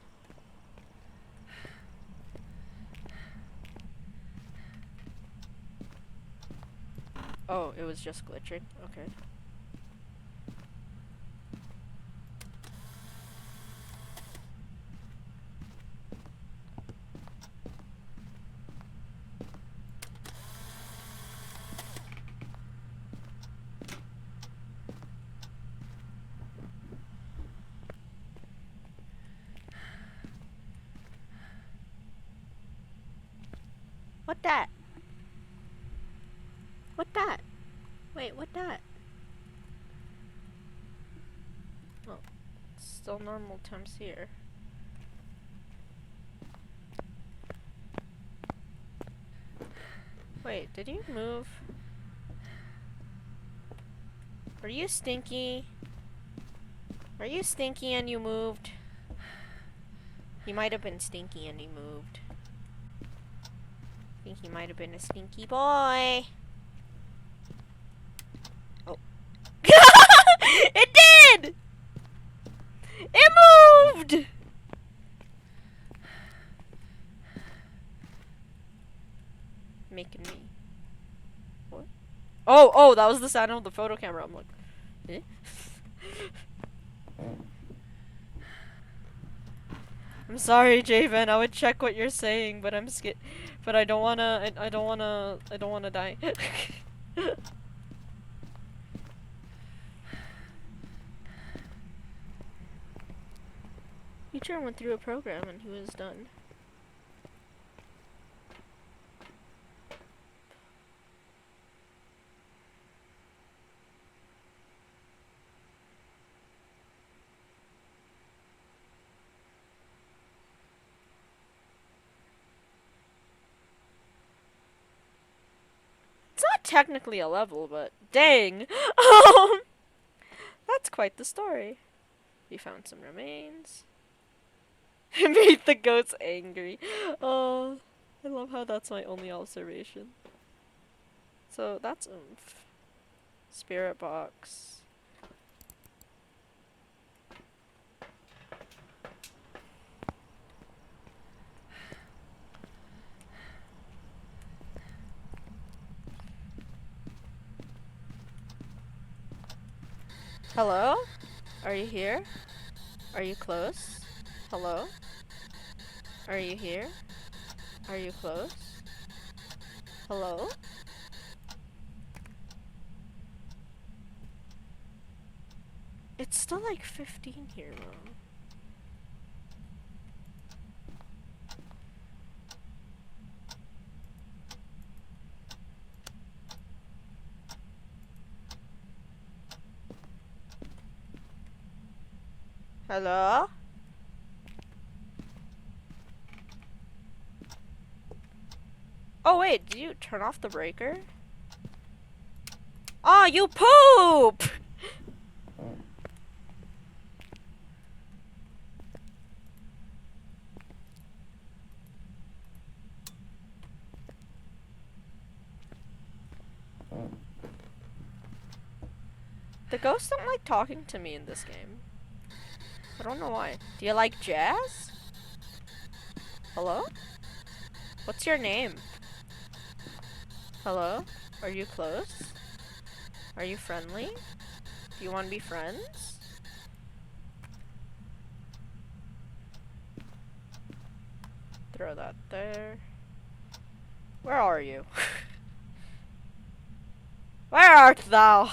Oh, it was just glitching. Okay. What that? What Wait, what that? Oh, it's still normal temps here. Wait, did you move? Were you stinky? Were you stinky and you moved? He might have been stinky and he moved. I think he might have been a stinky boy. Oh. It did! It moved! Making me. What? Oh, that was the sound of the photo camera. I'm like, eh? I'm sorry, Javen. I would check what you're saying, but I'm scared. But I don't wanna. I don't wanna die. Teacher went through a program and he was done. It's not technically a level, but dang. That's quite the story. We found some remains. It made the goats angry. Oh, I love how that's my only observation. So that's oomph. Spirit box. Hello? Are you here? Are you close? Hello? Are you here? Are you close? Hello? It's still like 15 here, though. Hello? Oh wait, did you turn off the breaker? Oh, you poop! The ghosts don't like talking to me in this game. I don't know why. Do you like jazz? Hello? What's your name? Hello? Are you close? Are you friendly? Do you want to be friends? Throw that there. Where are you? Where art thou?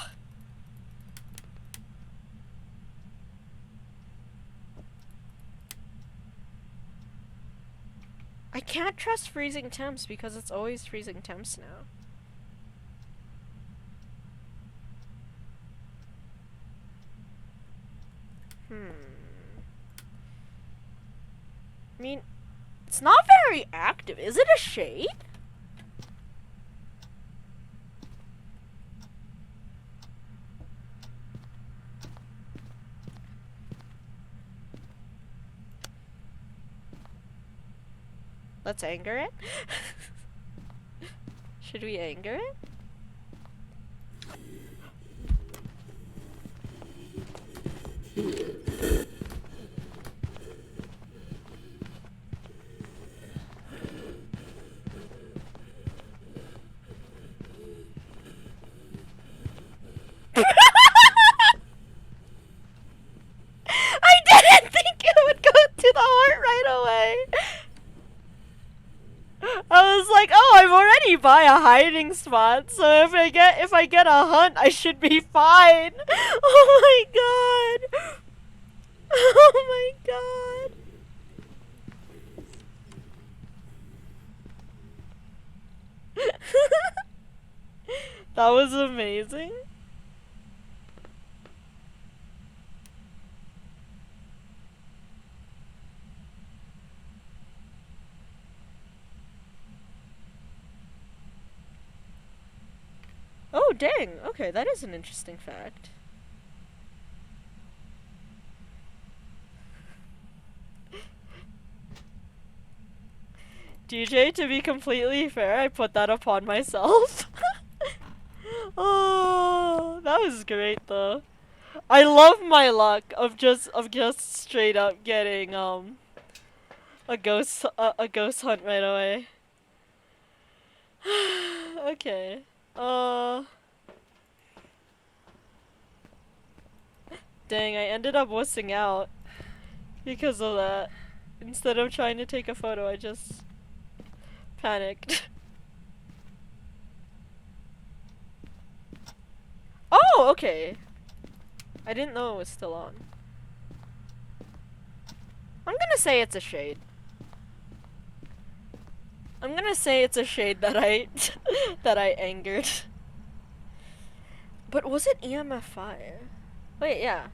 I can't trust freezing temps because it's always freezing temps now. I mean, it's not very active. Is it a shade? Let's anger it. Should we anger it? I didn't think it would go to the heart right away. I was like, oh, I'm already by a hiding spot, so if I get a hunt, I should be fine. Oh my god. Oh my god. That was amazing. Oh, dang. Okay, that is an interesting fact. DJ, to be completely fair, I put that upon myself. Oh, that was great though. I love my luck of just straight up getting a ghost hunt right away. Okay. Uh Dang, I ended up wussing out because of that. Instead of trying to take a photo, I just panicked. Oh, okay. I didn't know it was still on. I'm gonna say it's a shade. I'm gonna say it's a shade that I that I angered. But was it EMF 5? Wait, yeah.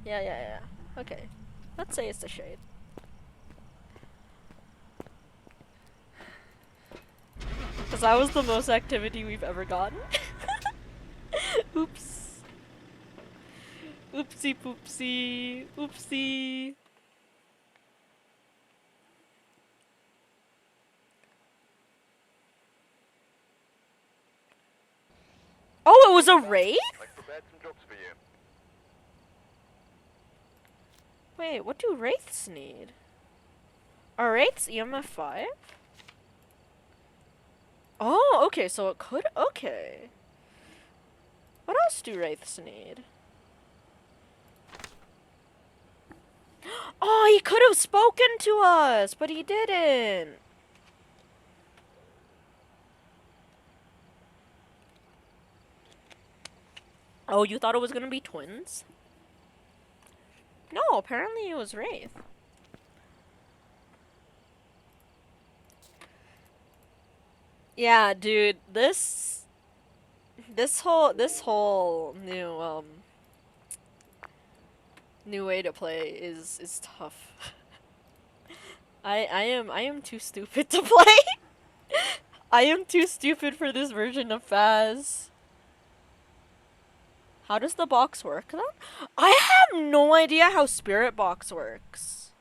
Okay. Let's say it's a shade. Because that was the most activity we've ever gotten. Oops. Oopsie poopsie. Oopsie. Oh, it was a wraith? I've prepared some jobs for you. Wait, what do wraiths need? Are wraiths EMF 5? Oh, okay, so it could. Okay. What else do wraiths need? Oh, he could have spoken to us, but he didn't. Oh, you thought it was gonna be twins? No, apparently it was wraith. Yeah, dude, this whole new way to play is tough. I am too stupid to play. I am too stupid for this version of Faz. How does the box work then? I have no idea how Spirit Box works.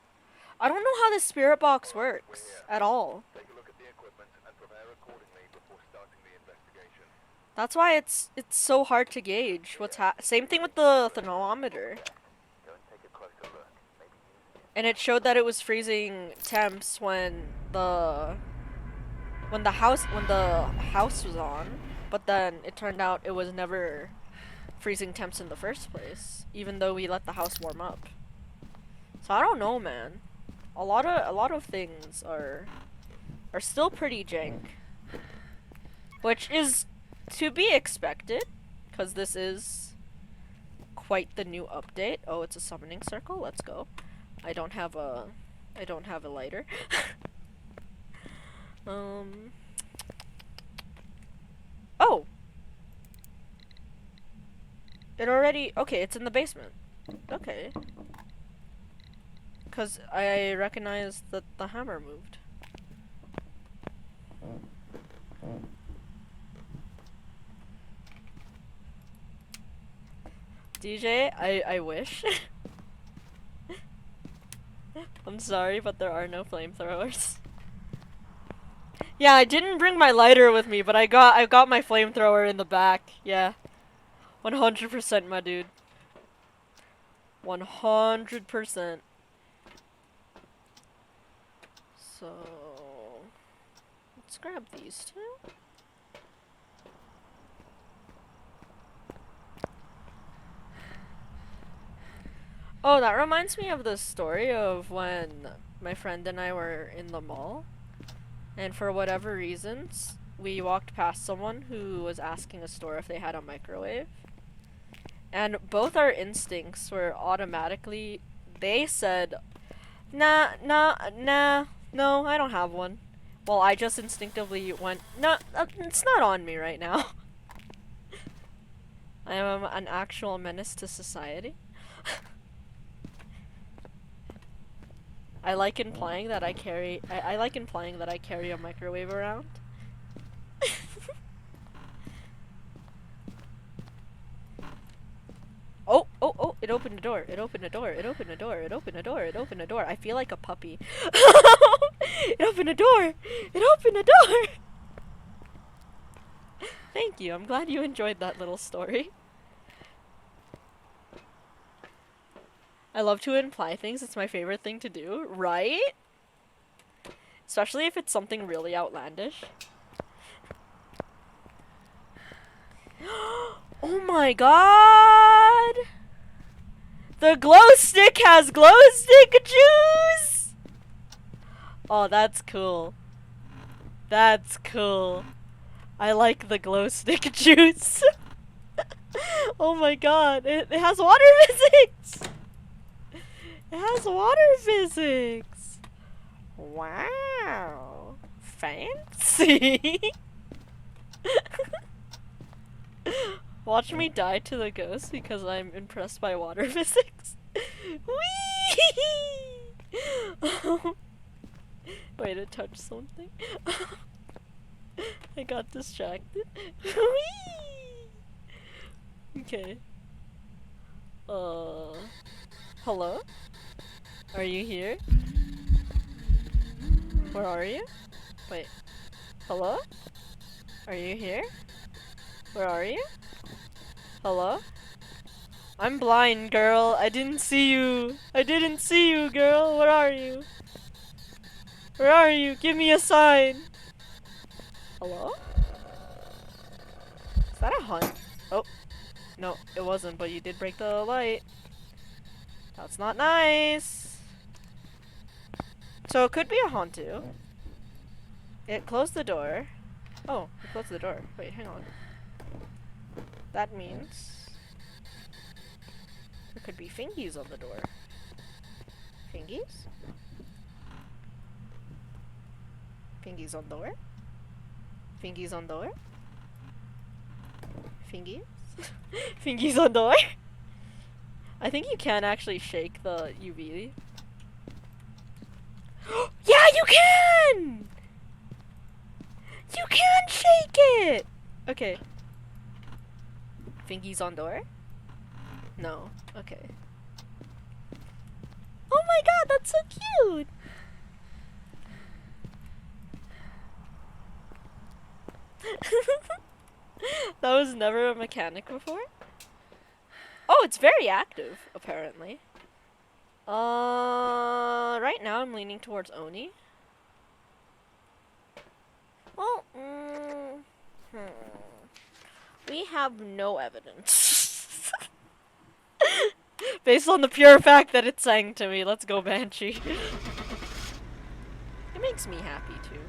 I don't know how the Spirit Box works at all. Take a look at the equipment and prepare accordingly before starting the investigation. That's why it's so hard to gauge what's same thing with the thermometer. Go and take a closer look. Maybe And it showed that it was freezing temps when the house was on, but then it turned out it was never freezing temps in the first place, even though we let the house warm up. So I don't know, man. A lot of things are still pretty jank, which is to be expected, because this is quite the new update. Oh, it's a summoning circle. Let's go. I don't have a lighter. Oh. It already okay, it's in the basement. Okay. Cuz I recognized that the hammer moved. DJ, I wish. I'm sorry, but there are no flamethrowers. Yeah, I didn't bring my lighter with me, but I got my flamethrower in the back. Yeah. 100%, my dude. 100%. So, let's grab these two. Oh, that reminds me of the story of when my friend and I were in the mall, and for whatever reasons, we walked past someone who was asking a store if they had a microwave. And both our instincts were automatically, they said, nah, no, I don't have one. Well, I just instinctively went, no, it's not on me right now. I am an actual menace to society. I like implying that I carry a microwave around. Oh, oh, oh, it opened a door. It opened a door. It opened a door. It opened a door. It opened a door. I feel like a puppy. It opened a door. It opened a door. Thank you. I'm glad you enjoyed that little story. I love to imply things. It's my favorite thing to do, right? Especially if it's something really outlandish. Oh my god! The glow stick has glow stick juice! Oh, that's cool. That's cool. I like the glow stick juice. Oh my god, it has water physics! It has water physics! Wow. Fancy! Watch me die to the ghost because I'm impressed by water physics. Whee! Wait, it touched something. I got distracted. Whee! Okay. Hello? Are you here? Where are you? Wait. Hello? Are you here? Where are you? Hello? I'm blind, girl. I didn't see you. I didn't see you, girl. Where are you? Where are you? Give me a sign. Hello? Is that a hunt? Oh. No, it wasn't, but you did break the light. That's not nice. So it could be a Hantu. It closed the door. Oh, it closed the door. Wait, hang on. That means there could be fingies on the door. Fingies? Fingies on door? Fingies on door? Fingies? Fingies on door? I think you can actually shake the UV. Yeah, you can! You can shake it! Okay. Fingies on door? No. Okay. Oh my god, that's so cute! That was never a mechanic before? Oh, it's very active, apparently. Right now I'm leaning towards Oni. Well, we have no evidence. Based on the pure fact that it sang to me, let's go Banshee. It makes me happy too.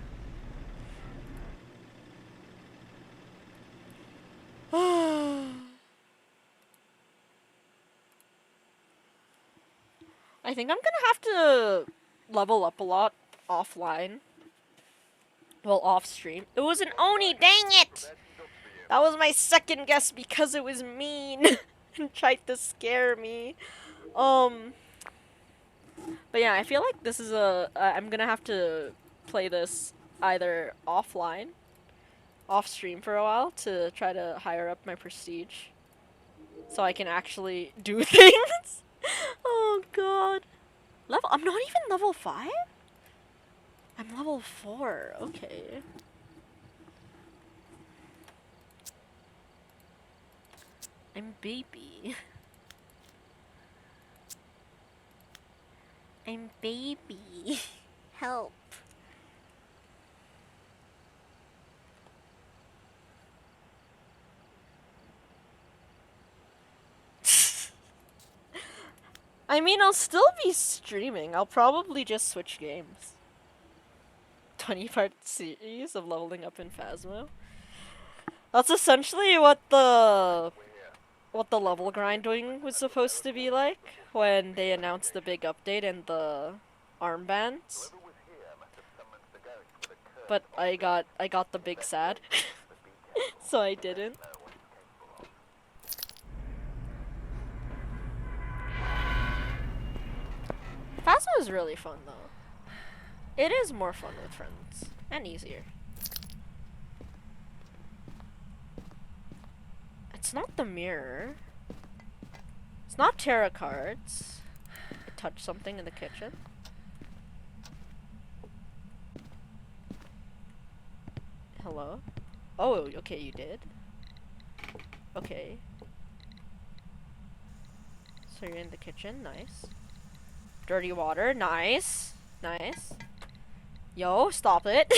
I think I'm gonna have to level up a lot offline. Well, off stream. It was an Oni, dang it! That was my second guess because it was mean and tried to scare me. But yeah, I feel like this is I'm gonna have to play this either offline, off stream for a while to try to higher up my prestige. So I can actually do things. Oh god. I'm not even level 5? I'm level 4, okay. I'm baby. I'm baby. Help. I mean, I'll still be streaming. I'll probably just switch games. 20-part series of leveling up in Phasmo. That's essentially what the level grinding was supposed to be like when they announced the big update and the armbands. But I got the big sad. So I didn't. is really fun though. It is more fun with friends and easier. It's not the mirror. It's not tarot cards. I touched something in the kitchen. Hello? Oh, okay, you did. Okay. So you're in the kitchen, nice. Dirty water, nice. Nice. Yo, stop it.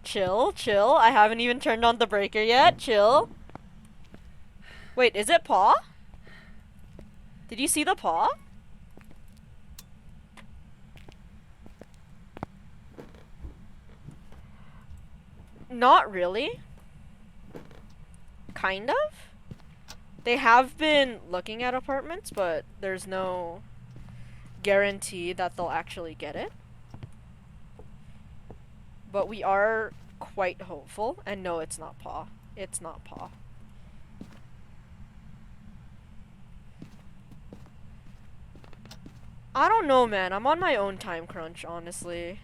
Chill, chill. I haven't even turned on the breaker yet. Chill. Wait, is it paw? Did you see the paw? Not really. Kind of. They have been looking at apartments, but there's no guarantee that they'll actually get it. But we are quite hopeful. And no, it's not paw. It's not paw. I don't know, man. I'm on my own time crunch, honestly.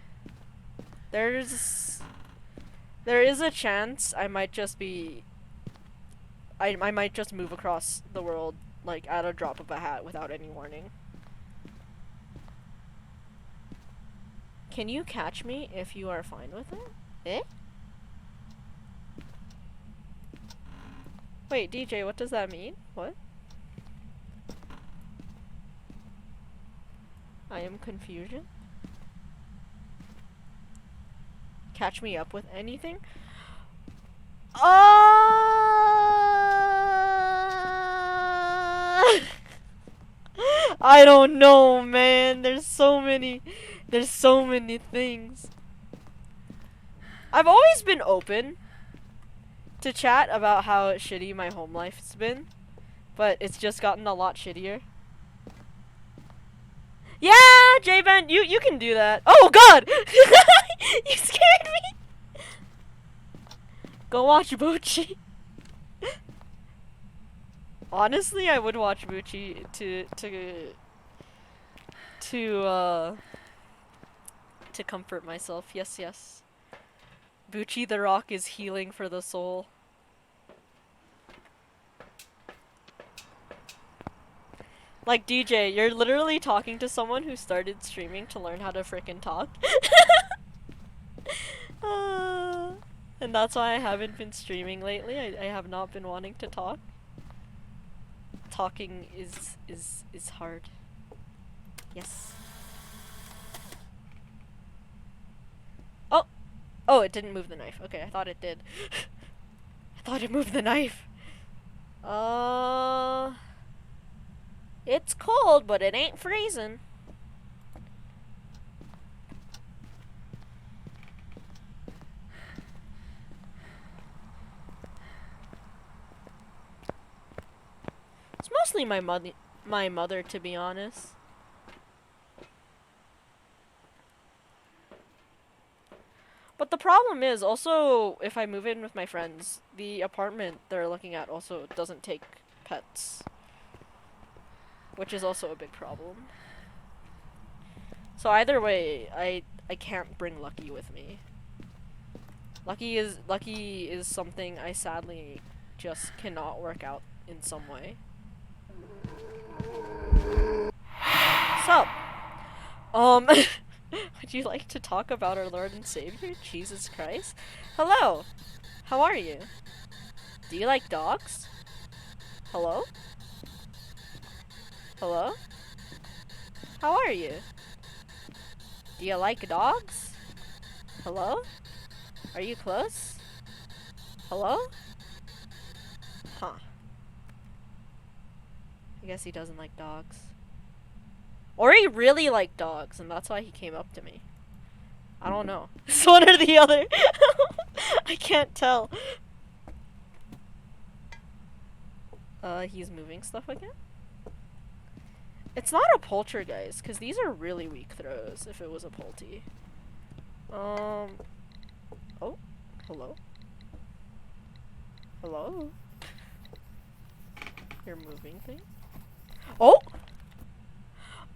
There is a chance I might just be... I might just move across the world, like, at a drop of a hat without any warning. Can you catch me if you are fine with it? Eh? Wait, DJ, what does that mean? What? I am confusion. Catch me up with anything? I don't know, man. There's so many things. I've always been open to chat about how shitty my home life's been, but it's just gotten a lot shittier. Yeah, J-Ben, you can do that. Oh god! You scared me! Go watch Bucci. Honestly, I would watch Bucci to comfort myself. Yes, yes. Bucci the Rock is healing for the soul. Like, DJ, you're literally talking to someone who started streaming to learn how to frickin' talk. And that's why I haven't been streaming lately. I have not been wanting to talk. Talking is hard. Yes. Oh! Oh, it didn't move the knife. Okay, I thought it did. I thought it moved the knife. It's cold, but it ain't freezing. It's mostly my mother, to be honest. But the problem is also, if I move in with my friends, the apartment they're looking at also doesn't take pets. Which is also a big problem. So either way, I can't bring Lucky with me. Lucky is something I sadly just cannot work out in some way. So, would you like to talk about our Lord and Savior, Jesus Christ? Hello! How are you? Do you like dogs? Hello? Hello? How are you? Do you like dogs? Hello? Are you close? Hello? Huh. I guess he doesn't like dogs. Or he really liked dogs, and that's why he came up to me. I don't know. It's one or the other. I can't tell. He's moving stuff again? It's not a poltergeist, because these are really weak throws if it was a polty. Oh. Hello? Hello? You're moving thing? Oh!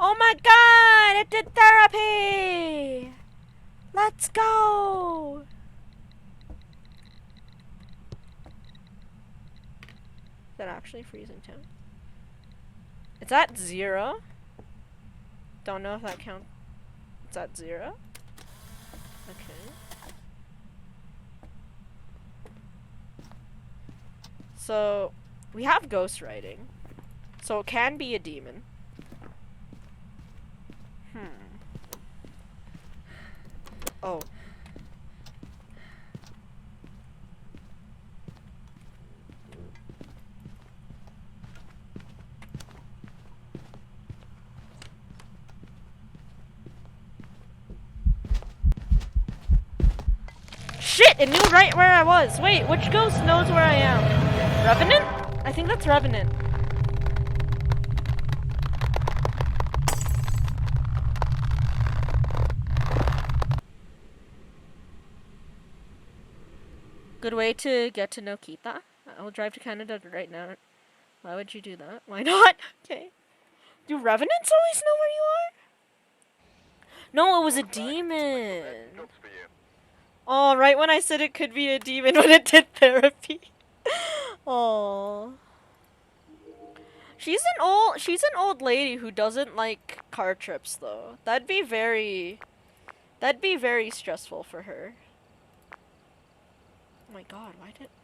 Oh my god! It did therapy! Let's go! Is that actually freezing too? It's at 0. Don't know if that counts. It's at 0. Okay. So, we have ghostwriting. So it can be a demon. Oh. Shit! It knew right where I was! Wait, which ghost knows where I am? Revenant? I think that's Revenant. Good way to get to know Kita. I'll drive to Canada right now. Why would you do that? Why not? Okay. Do revenants always know where you are? No, it was a demon. Jobs for you. Oh, right when I said it could be a demon when it did therapy. Oh. She's an old lady who doesn't like car trips though. That'd be very stressful for her. Oh my god,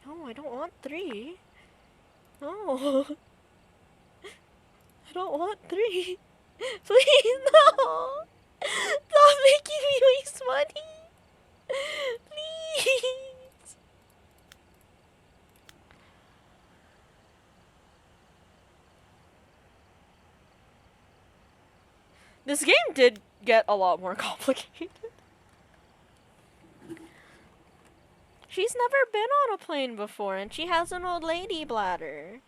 no, I don't want 3. No. I don't want 3. Please, no. Stop making me waste money. Please. This game did get a lot more complicated. She's never been on a plane before, and she has an old lady bladder.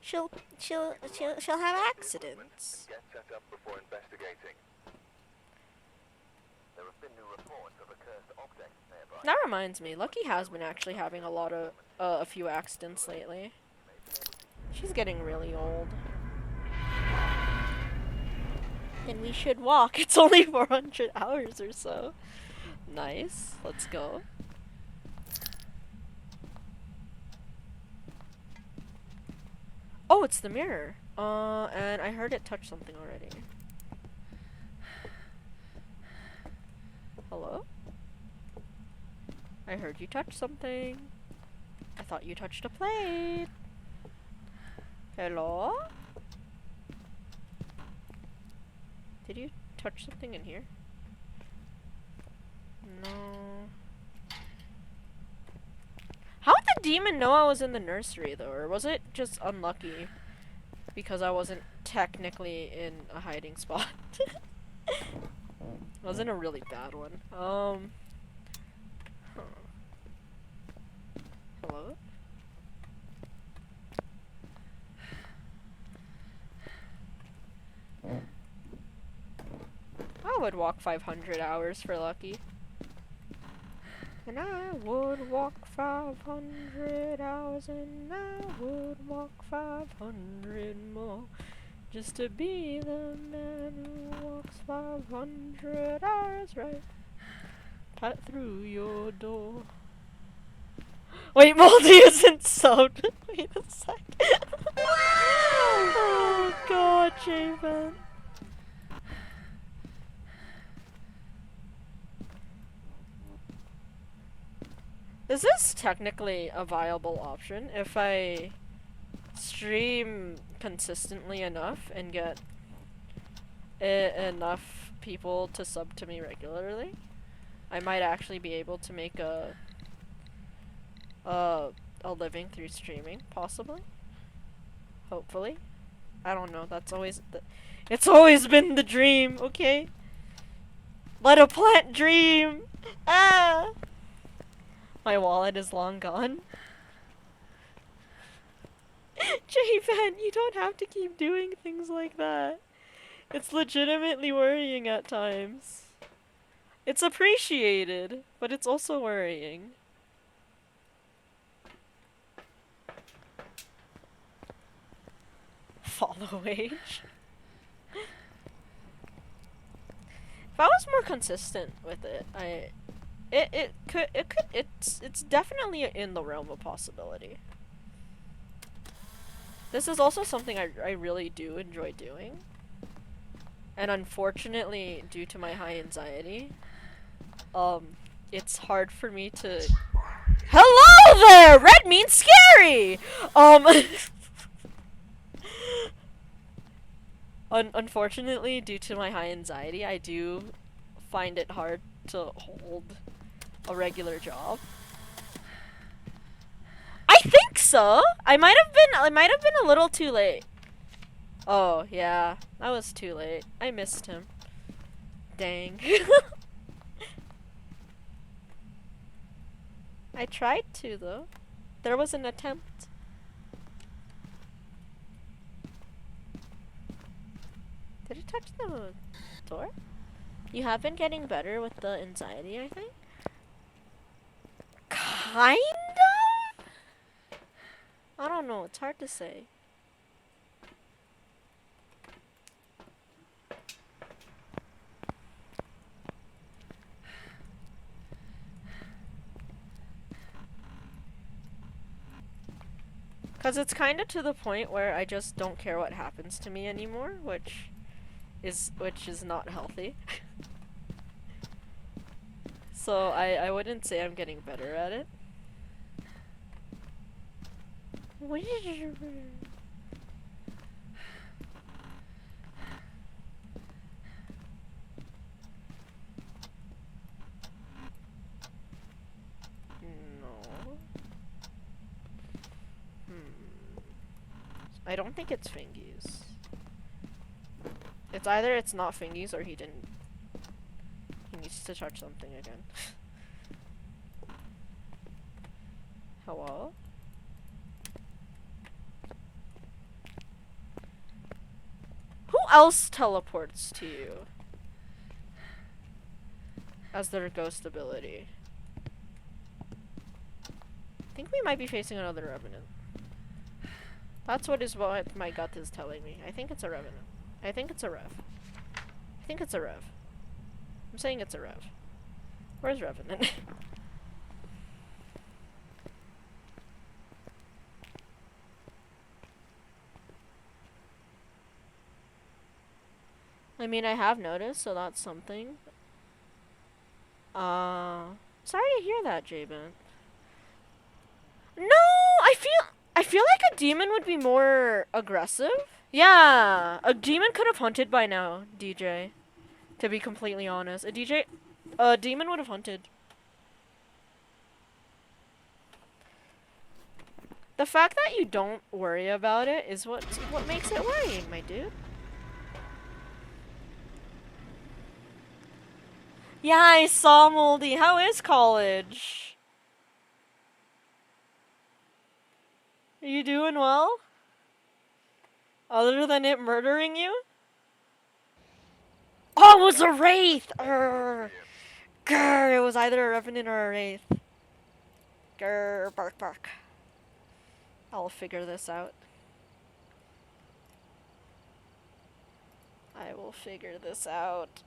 She'll have accidents. Get set up before investigating. There have been new reports of a cursed object nearby. That reminds me, Lucky has been actually having a few accidents lately. She's getting really old. Then we should walk. It's only 400 hours or so. Nice. Let's go. Oh, it's the mirror. And I heard it touch something already. Hello? I heard you touch something. I thought you touched a plate. Hello? Did you touch something in here? No. How would the demon know I was in the nursery though? Or was it just unlucky because I wasn't technically in a hiding spot? I was in a really bad one. Huh. Hello? I would walk 500 hours for Lucky. And I would walk 500 hours, and I would walk 500 more, just to be the man who walks 500 hours right through your door. Wait, Moldy isn't subbed. Wait a sec. Oh god, Javen. Is this technically a viable option if I stream consistently enough and get enough people to sub to me regularly? I might actually be able to make a living through streaming, possibly. Hopefully. I don't know, that's always it's always been the dream, okay? Let a plant dream! Ah! My wallet is long gone. J-Fan, you don't have to keep doing things like that. It's legitimately worrying at times. It's appreciated, but it's also worrying. Follow age. If I was more consistent with it, it's definitely in the realm of possibility. This is also something I really do enjoy doing. And unfortunately, due to my high anxiety, it's hard for me to... Hello there! Red means scary! Unfortunately, due to my high anxiety, I do find it hard to hold a regular job. I think so. I might have been a little too late. Oh, yeah. I was too late. I missed him. Dang. I tried to, though. There was an attempt. Did it touch the door? You have been getting better with the anxiety, I think? Kind of? I don't know. It's hard to say. Because it's kind of to the point where I just don't care what happens to me anymore, which is not healthy. So I wouldn't say I'm getting better at it. No. I don't think it's fingies. It's either it's not fingies or he needs to charge something again. Hello? Who else teleports to you as their ghost ability? I think we might be facing another revenant. That's what my gut is telling me. I think it's a revenant. I think it's a rev. I think it's a rev. I'm saying it's a rev. Where's revenant? I mean, I have noticed, so that's something. Sorry to hear that, Jabin. No, I feel like a demon would be more aggressive. Yeah, a demon could have hunted by now, DJ. To be completely honest, a demon would have hunted. The fact that you don't worry about it is what makes it worrying, my dude. Yeah, I saw Moldy. How is college? Are you doing well? Other than it murdering you? Oh, it was a wraith! Grr, it was either a revenant or a wraith. Grr, bark bark. I'll figure this out. I will figure this out.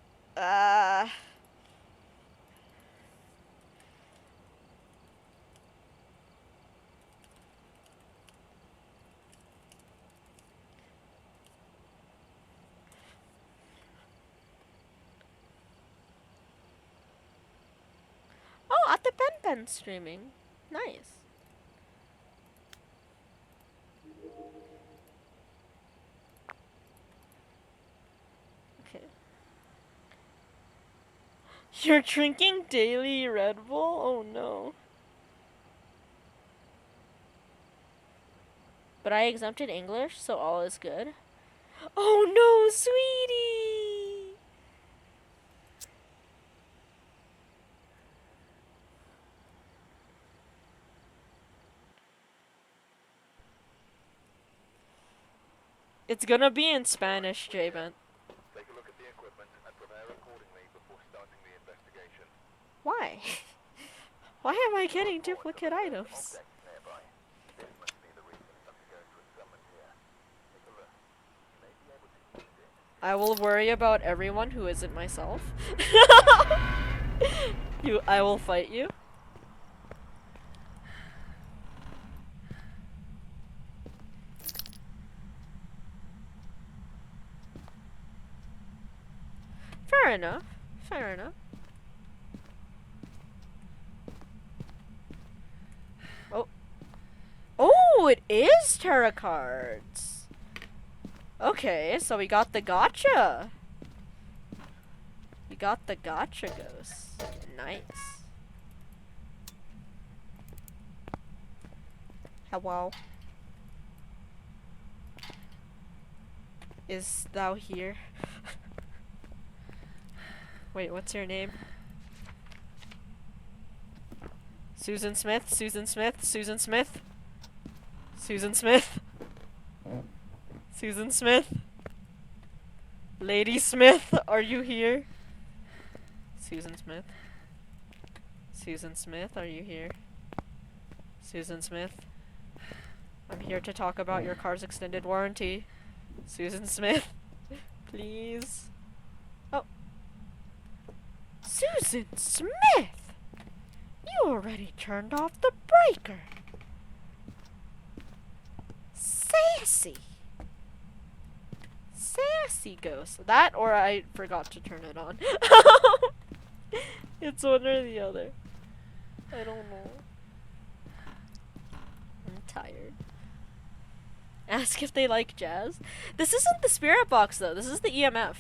Oh, at the Pen streaming. Nice. Okay. You're drinking daily Red Bull? Oh no. But I exempted English, so all is good. Oh no, sweetie! It's gonna be in Spanish, J-Bent. Take a look at the equipment and prepare accordingly before starting the investigation. Why? Why am I getting duplicate items? Object nearby. This must be the reason something going to a summon here. Take a look. You may be able to use it to I will worry about everyone who isn't myself. I will fight you. Fair enough. Fair enough. Oh. Oh, it is tarot cards. Okay, so we got the gotcha. We got the gotcha ghost. Nice. Hello. Is thou here? Wait, what's your name? Susan Smith? Susan Smith? Susan Smith? Susan Smith? Susan Smith? Lady Smith, are you here? Susan Smith? Susan Smith, are you here? Susan Smith? I'm here to talk about your car's extended warranty. Susan Smith? Please? Oh. Susan Smith! You already turned off the breaker. Sassy. Sassy ghost. That or I forgot to turn it on. It's one or the other. I don't know. I'm tired. Ask if they like jazz. This isn't the spirit box though. This is the EMF.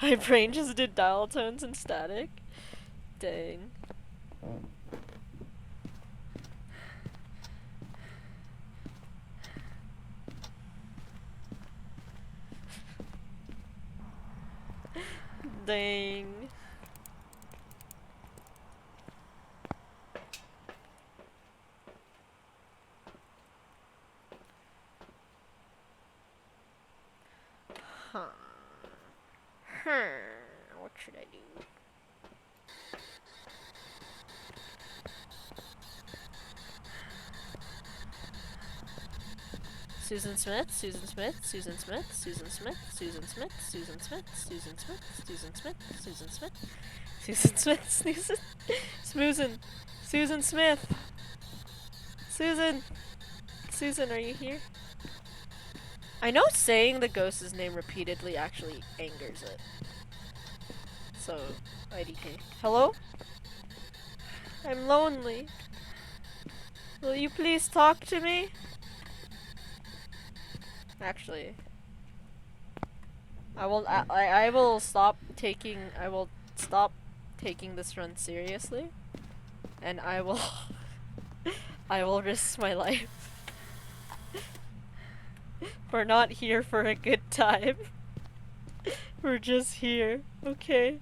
My brain just did dial tones and static. Dang. Dang. Huh. What should I do? Susan Smith, Susan Smith, Susan Smith, Susan Smith, Susan Smith, Susan Smith, Susan Smith, Susan Smith, Susan Smith, Susan Smith, Susan Susan Susan Smith. Susan. Susan, are you here? I know saying the ghost's name repeatedly actually angers it. So, IDK. Hello? I'm lonely. Will you please talk to me? Actually, I will stop taking this run seriously, and I will I will risk my life. We're not here for a good time. We're just here, okay?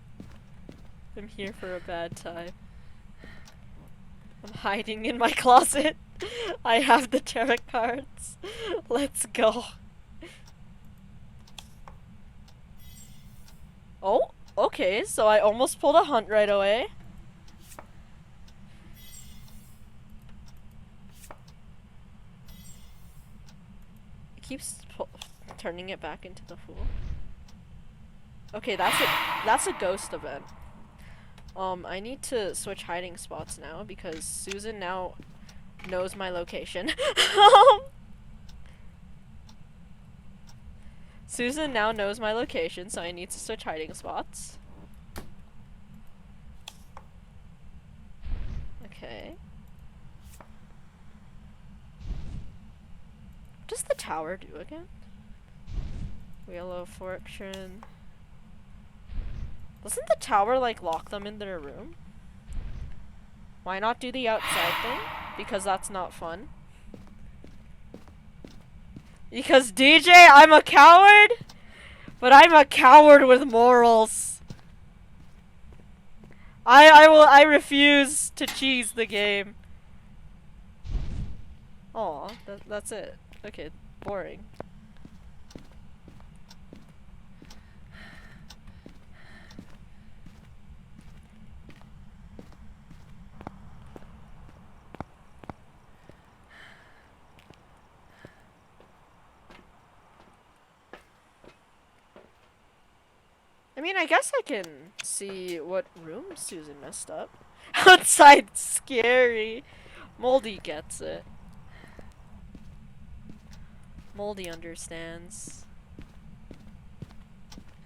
I'm here for a bad time. I'm hiding in my closet. I have the tarot cards. Let's go. Oh, okay, so I almost pulled a hunt right away. It keeps turning it back into the fool. Okay, that's a ghost event. I need to switch hiding spots now because Susan now knows my location. Susan now knows my location, so I need to switch hiding spots. Okay. What does the tower do again? Wheel of Fortune. Doesn't the tower, like, lock them in their room? Why not do the outside thing? Because that's not fun. Because DJ, I'm a coward, but I'm a coward with morals. I refuse to cheese the game. Aw, that's it. Okay, boring. mean, I guess I can see what room Susan messed up. Outside scary. Moldy gets it. Moldy understands.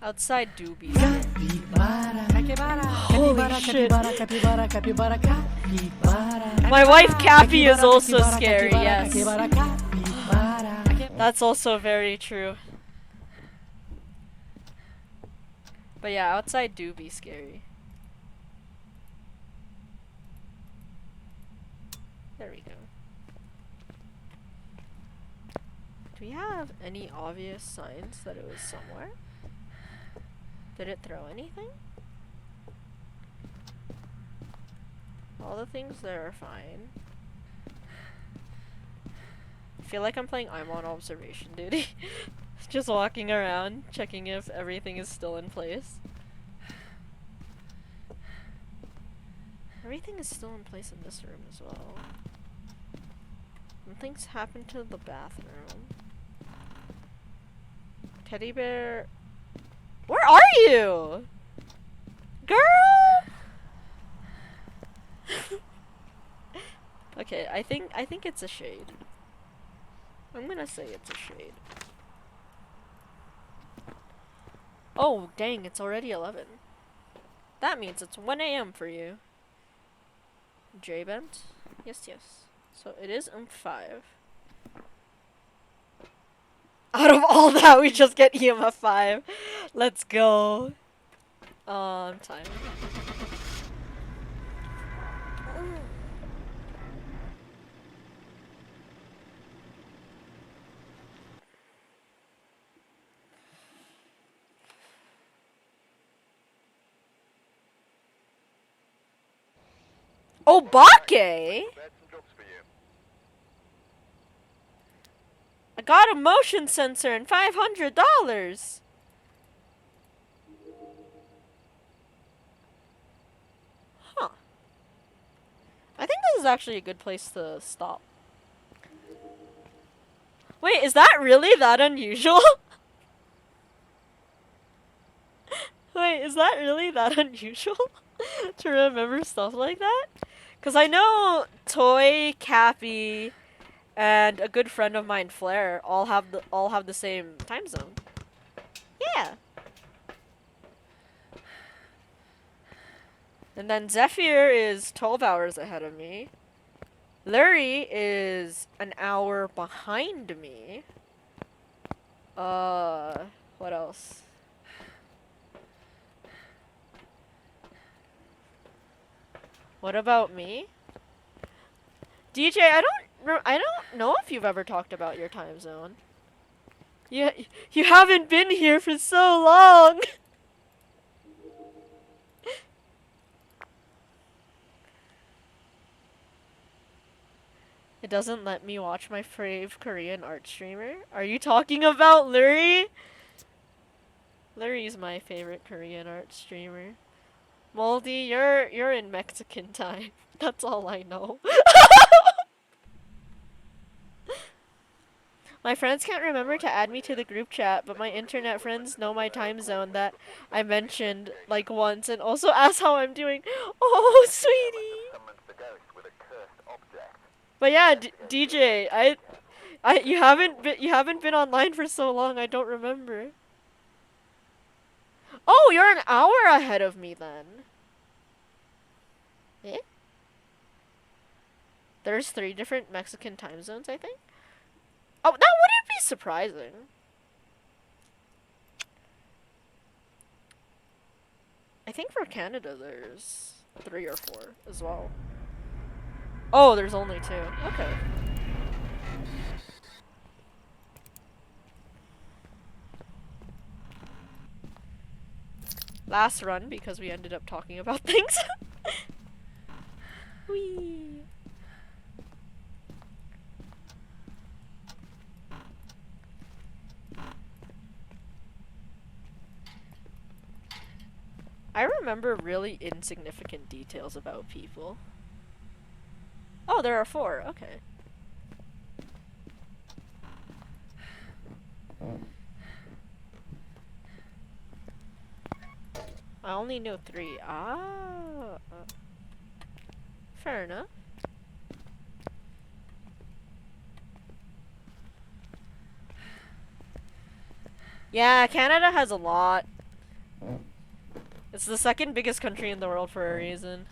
Outside doobie. Holy shit. My wife Cappy is also scary, yes. That's also very true. But yeah, outside do be scary. There we go. Do we have any obvious signs that it was somewhere? Did it throw anything? All the things there are fine. I feel like I'm on observation duty. Just walking around, checking if everything is still in place. Everything is still in place in this room as well. Something's happened to the bathroom. Teddy bear. Where are you? Girl! Okay, I think it's a shade. I'm gonna say it's a shade. Oh, dang, it's already 11. That means it's 1 a.m. for you. J-Bent? Yes, yes. So it is 5. Out of all that, we just get EMF 5. Let's go. I'm tired. Obake? I got a motion sensor and $500. Huh. I think this is actually a good place to stop. Wait, is that really that unusual? Wait, is that really that unusual? To remember stuff like that? Because I know Toy, Cappy, and a good friend of mine, Flair, all have the same time zone. Yeah. And then Zephyr is 12 hours ahead of me. Lurie is an hour behind me. What else? What about me? DJ, I don't know if you've ever talked about your time zone. You haven't been here for so long. It doesn't let me watch my fave Korean art streamer. Are you talking about Lurie? Lurie's my favorite Korean art streamer. Moldy, you're in Mexican time. That's all I know. My friends can't remember to add me to the group chat, but my internet friends know my time zone that I mentioned like once and also ask how I'm doing. Oh, sweetie. But yeah, DJ, you haven't been online for so long. I don't remember. Oh, you're an hour ahead of me then. Eh? There's 3 different Mexican time zones, I think. Oh, that wouldn't be surprising. I think for Canada there's 3 or 4 as well. Oh, there's only 2. Okay. Last run because we ended up talking about things. Whee! I remember really insignificant details about people. Oh, there are 4. Okay. I only know 3. Ah. Fair enough. Yeah, Canada has a lot. It's the second biggest country in the world for a reason.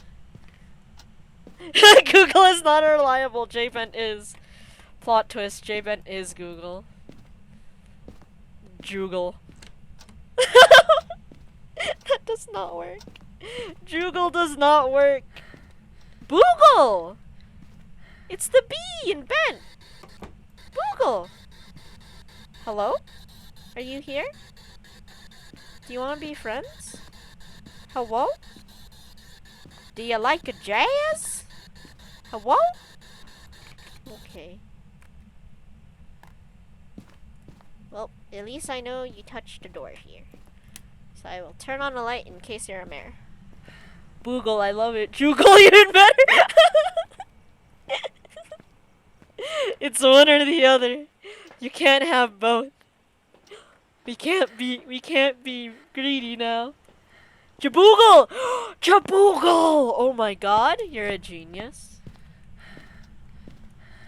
Google is not reliable. JBent is. Plot twist. JBent is Google. Joogle. That does not work. Joogle does not work. Boogle! It's the B in Bent. Boogle! Hello? Are you here? Do you want to be friends? Hello? Do you like a jazz? Hello? Okay. Well, at least I know you touched the door here. So I will turn on the light in case you're a mare. Boogle, I love it. Joogle, even better! It's one or the other. You can't have both. We can't be greedy now. Jaboogle! Jaboogle! Oh my god, you're a genius.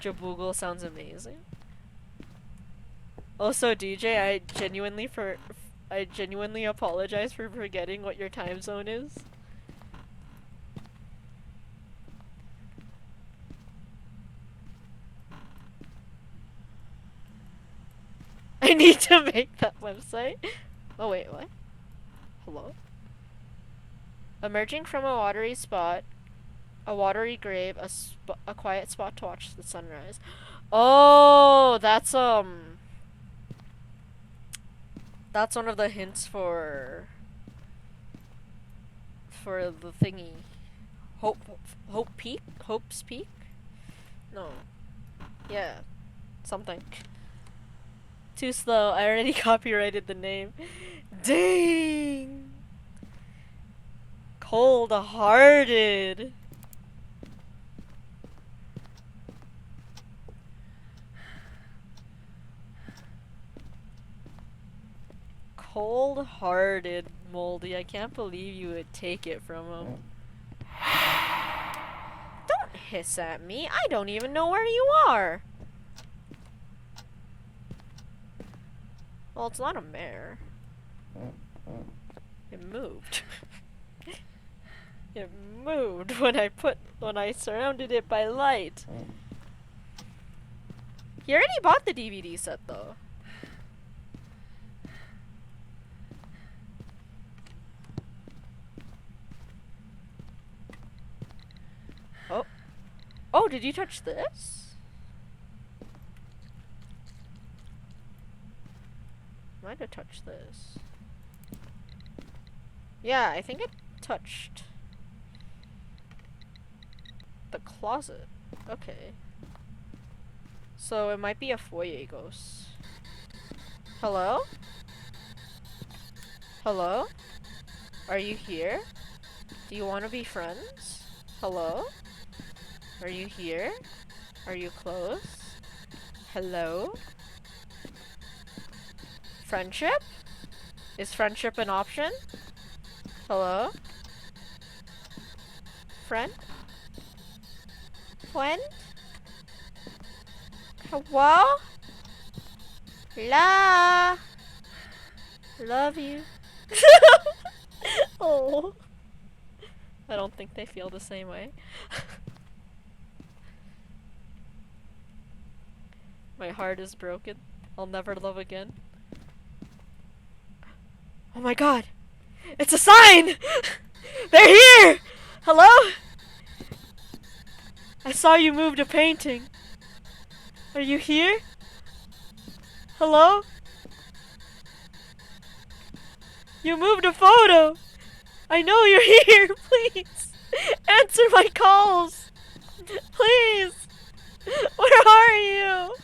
Jaboogle sounds amazing. Also, DJ, I genuinely apologize for forgetting what your time zone is. I need to make that website. Oh wait, what? Hello? Emerging from a watery spot, a watery grave, a quiet spot to watch the sunrise. Oh, that's one of the hints for the thingy. Hope's Peak? No. Yeah. Something. Too slow. I already copyrighted the name. Dang. Cold-hearted. Cold-hearted, Moldy. I can't believe you would take it from him. Don't hiss at me. I don't even know where you are. Well, it's not a mare. It moved. It moved when I surrounded it by light. He already bought the DVD set though. Oh. Oh, did you touch this? Might have touched this. Yeah, I think it touched the closet. Okay. So it might be a foyer ghost. Hello? Hello? Are you here? Do you want to be friends? Hello? Are you here? Are you close? Hello? Friendship? Is friendship an option? Hello? Friend? Friend? Hello? La? Love you. Oh. I don't think they feel the same way. My heart is broken. I'll never love again. Oh my god! It's a sign! They're here! Hello? I saw you moved a painting. Are you here? Hello? You moved a photo! I know you're here! Please! Answer my calls! Please! Where are you?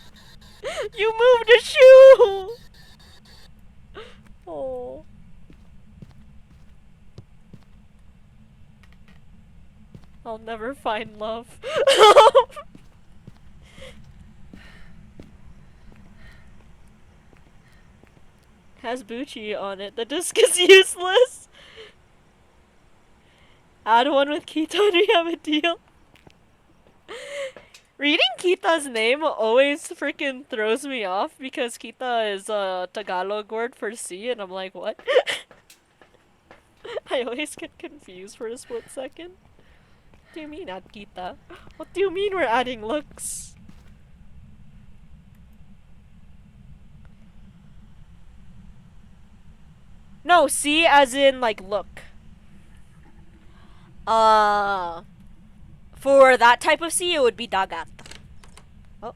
You moved a shoe! Oh. I'll never find love. Has Bucci on it. The disc is useless. Add one with Kita and we have a deal. Reading Kita's name always freaking throws me off because Kita is a Tagalog word for sea, and I'm like, what? I always get confused for a split second. What do you mean add Kita? What do you mean we're adding looks? No, see as in like look. For that type of sea, it would be dagat. Oh.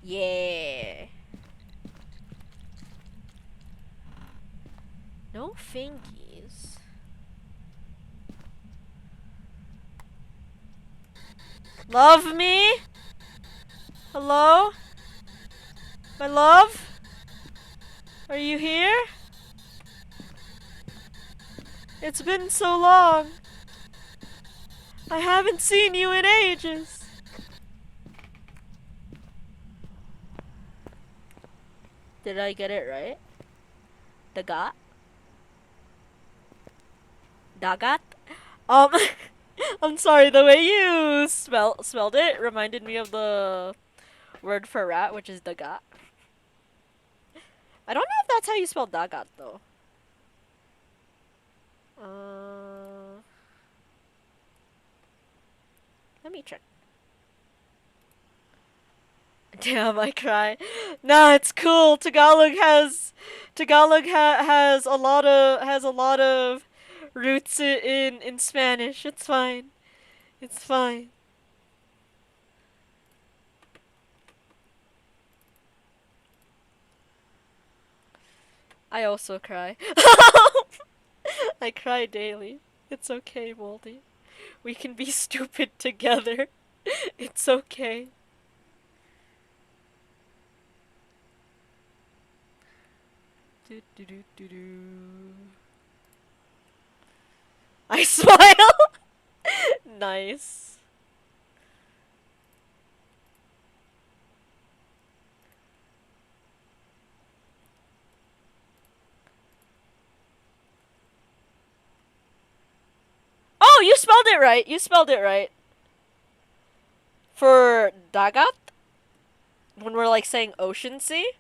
Yeah. No fingies. Love me? Hello? My love? Are you here? It's been so long. I haven't seen you in ages. Did I get it right? Dagat? Dagat? I'm sorry, the way you spelled it reminded me of the word for rat, which is dagat. I don't know if that's how you spell dagat, though. Let me check. Damn, I cry. Nah, it's cool. Tagalog has a lot of roots in Spanish. It's fine. It's fine. I also cry. I cry daily. It's okay, Moldy. We can be stupid together. It's okay. Do, do, do, do, do. I smile. Nice. Oh, you spelled it right. You spelled it right. For dagat, when we're like saying ocean sea,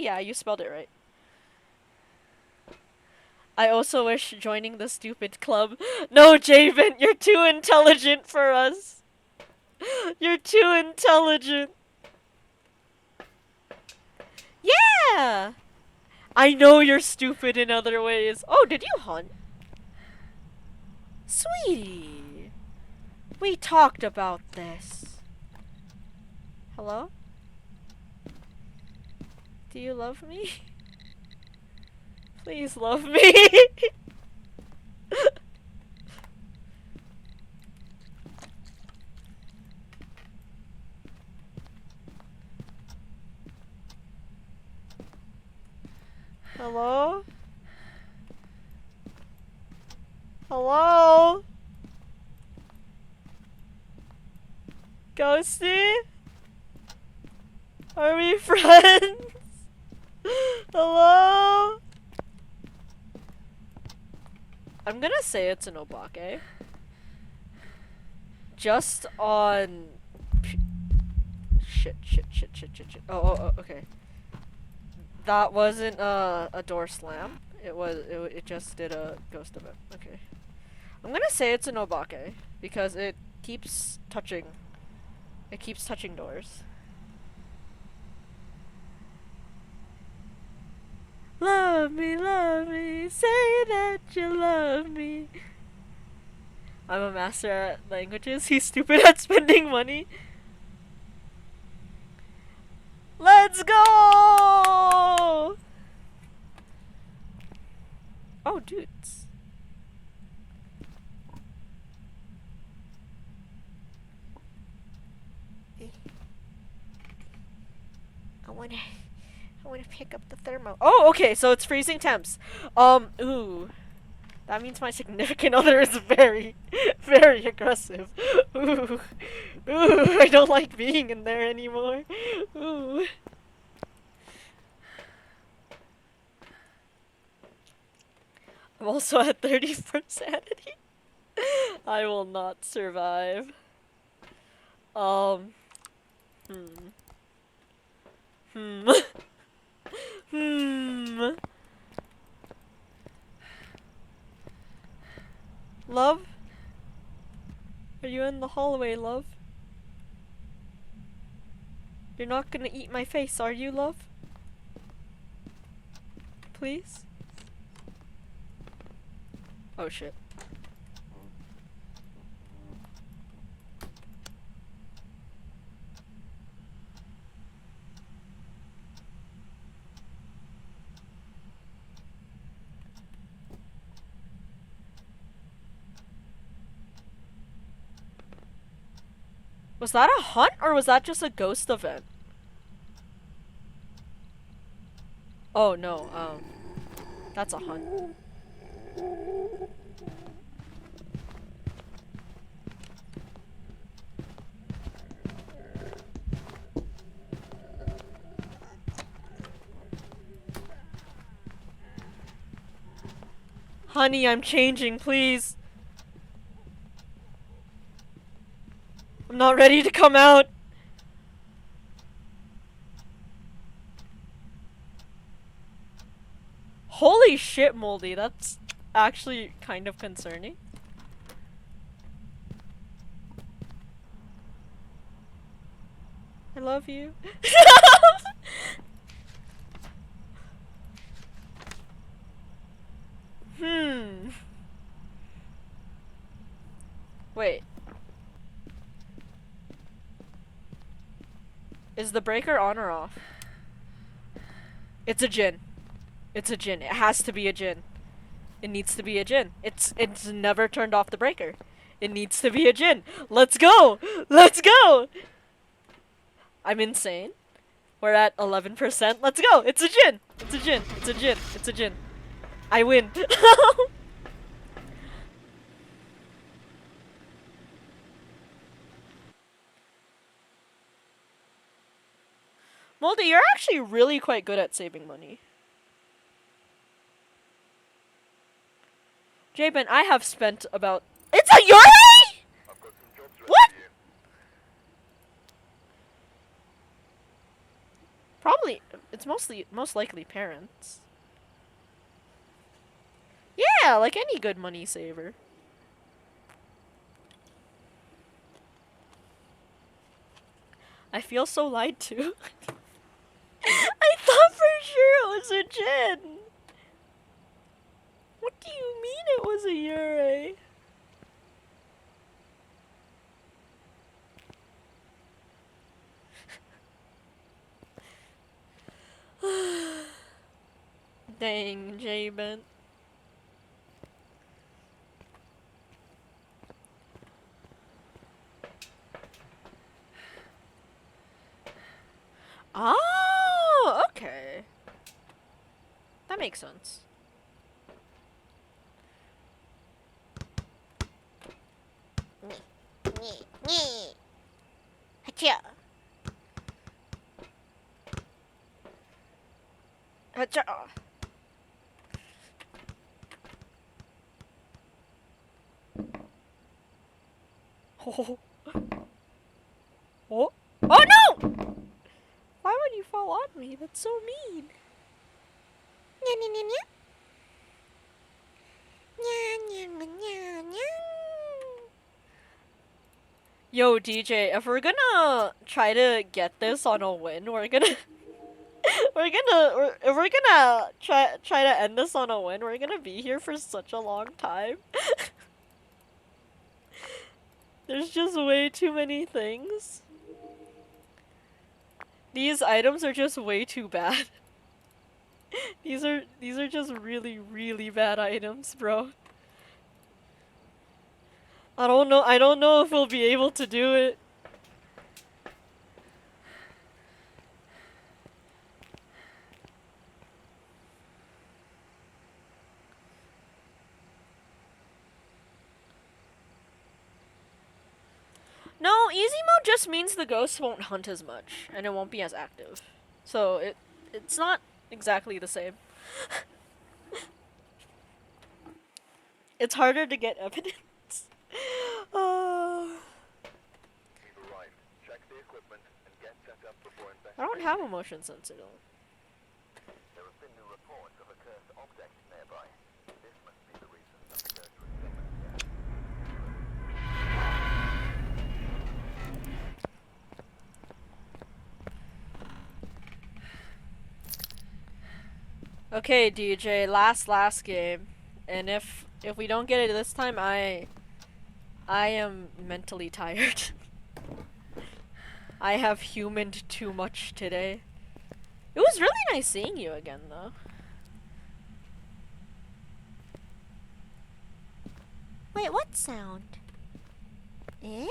yeah, you spelled it right. I also wish joining the stupid club. No, Javen, you're too intelligent for us. You're too intelligent. Yeah! I know you're stupid in other ways. Oh, did you hunt? Sweetie. We talked about this. Hello? Do you love me? Please love me. Hello? Hello? Ghosty? Are we friends? Hello? I'm gonna say it's an obake. Just on... Shit. Oh, okay. That wasn't a door slam. It just did a ghost of it. Okay. I'm gonna say it's an obake because it keeps touching. It keeps touching doors. Love me, say that you love me. I'm a master at languages. He's stupid at spending money. Let's go! Oh, dudes. I wanna pick up the thermo. Oh, okay, so it's freezing temps. Ooh. That means my significant other is very, very aggressive. Ooh. Ooh, I don't like being in there anymore. Ooh. I'm also at 30% sanity. I will not survive. Um. Hmm. Hmm. Hmm. Love? Are you in the hallway, love? You're not gonna eat my face, are you, love? Please? Oh shit. Was that a hunt or was that just a ghost event? Oh no, that's a hunt. Honey, I'm changing, please. I'm not ready to come out. Holy shit, Moldy, that's actually kind of concerning. I love you. Hmm. Wait. Is the breaker on or off? It's a Jinn. It's a Jinn. It has to be a Jinn. It needs to be a Jinn. It's never turned off the breaker. It needs to be a Jinn. Let's go! Let's go! I'm insane. We're at 11%. Let's go! It's a Jinn! It's a Jinn! It's a Jinn! It's a Jinn! I win! Moldy, you're actually really quite good at saving money. Jabin, I have spent about— It's a Yuri?! I've got some jobs ready What? for you. Probably, it's most likely parents. Yeah, like any good money saver. I feel so lied to. I thought for sure it was a Jinn. What do you mean it was a Yurei? Dang, Jabin. Oh, okay. That makes sense. Hacha. Hacha. Oh. Oh. Oh no! Why would you fall on me? That's so mean. Nya, nya, nya, nya. Nya, nya, nya, nya. Yo, DJ, if we're gonna try to get this on a win, we're gonna if we're gonna try to end this on a win, we're gonna be here for such a long time. There's just way too many things. These items are just way too bad. These are just really, really bad items, bro. I don't know if we'll be able to do it. easy mode just means the ghosts won't hunt as much and it won't be as active. So it's not exactly the same. It's harder to get evidence. Oh. You've arrived. Check the equipment and get set up before I don't have a motion sensor though. There have been new reports of a cursed object nearby. This must be the reason some search was summoned here. Okay, DJ, last game. And if we don't get it this time, I am mentally tired. I have humaned too much today. It was really nice seeing you again though. Wait, what sound? Eh?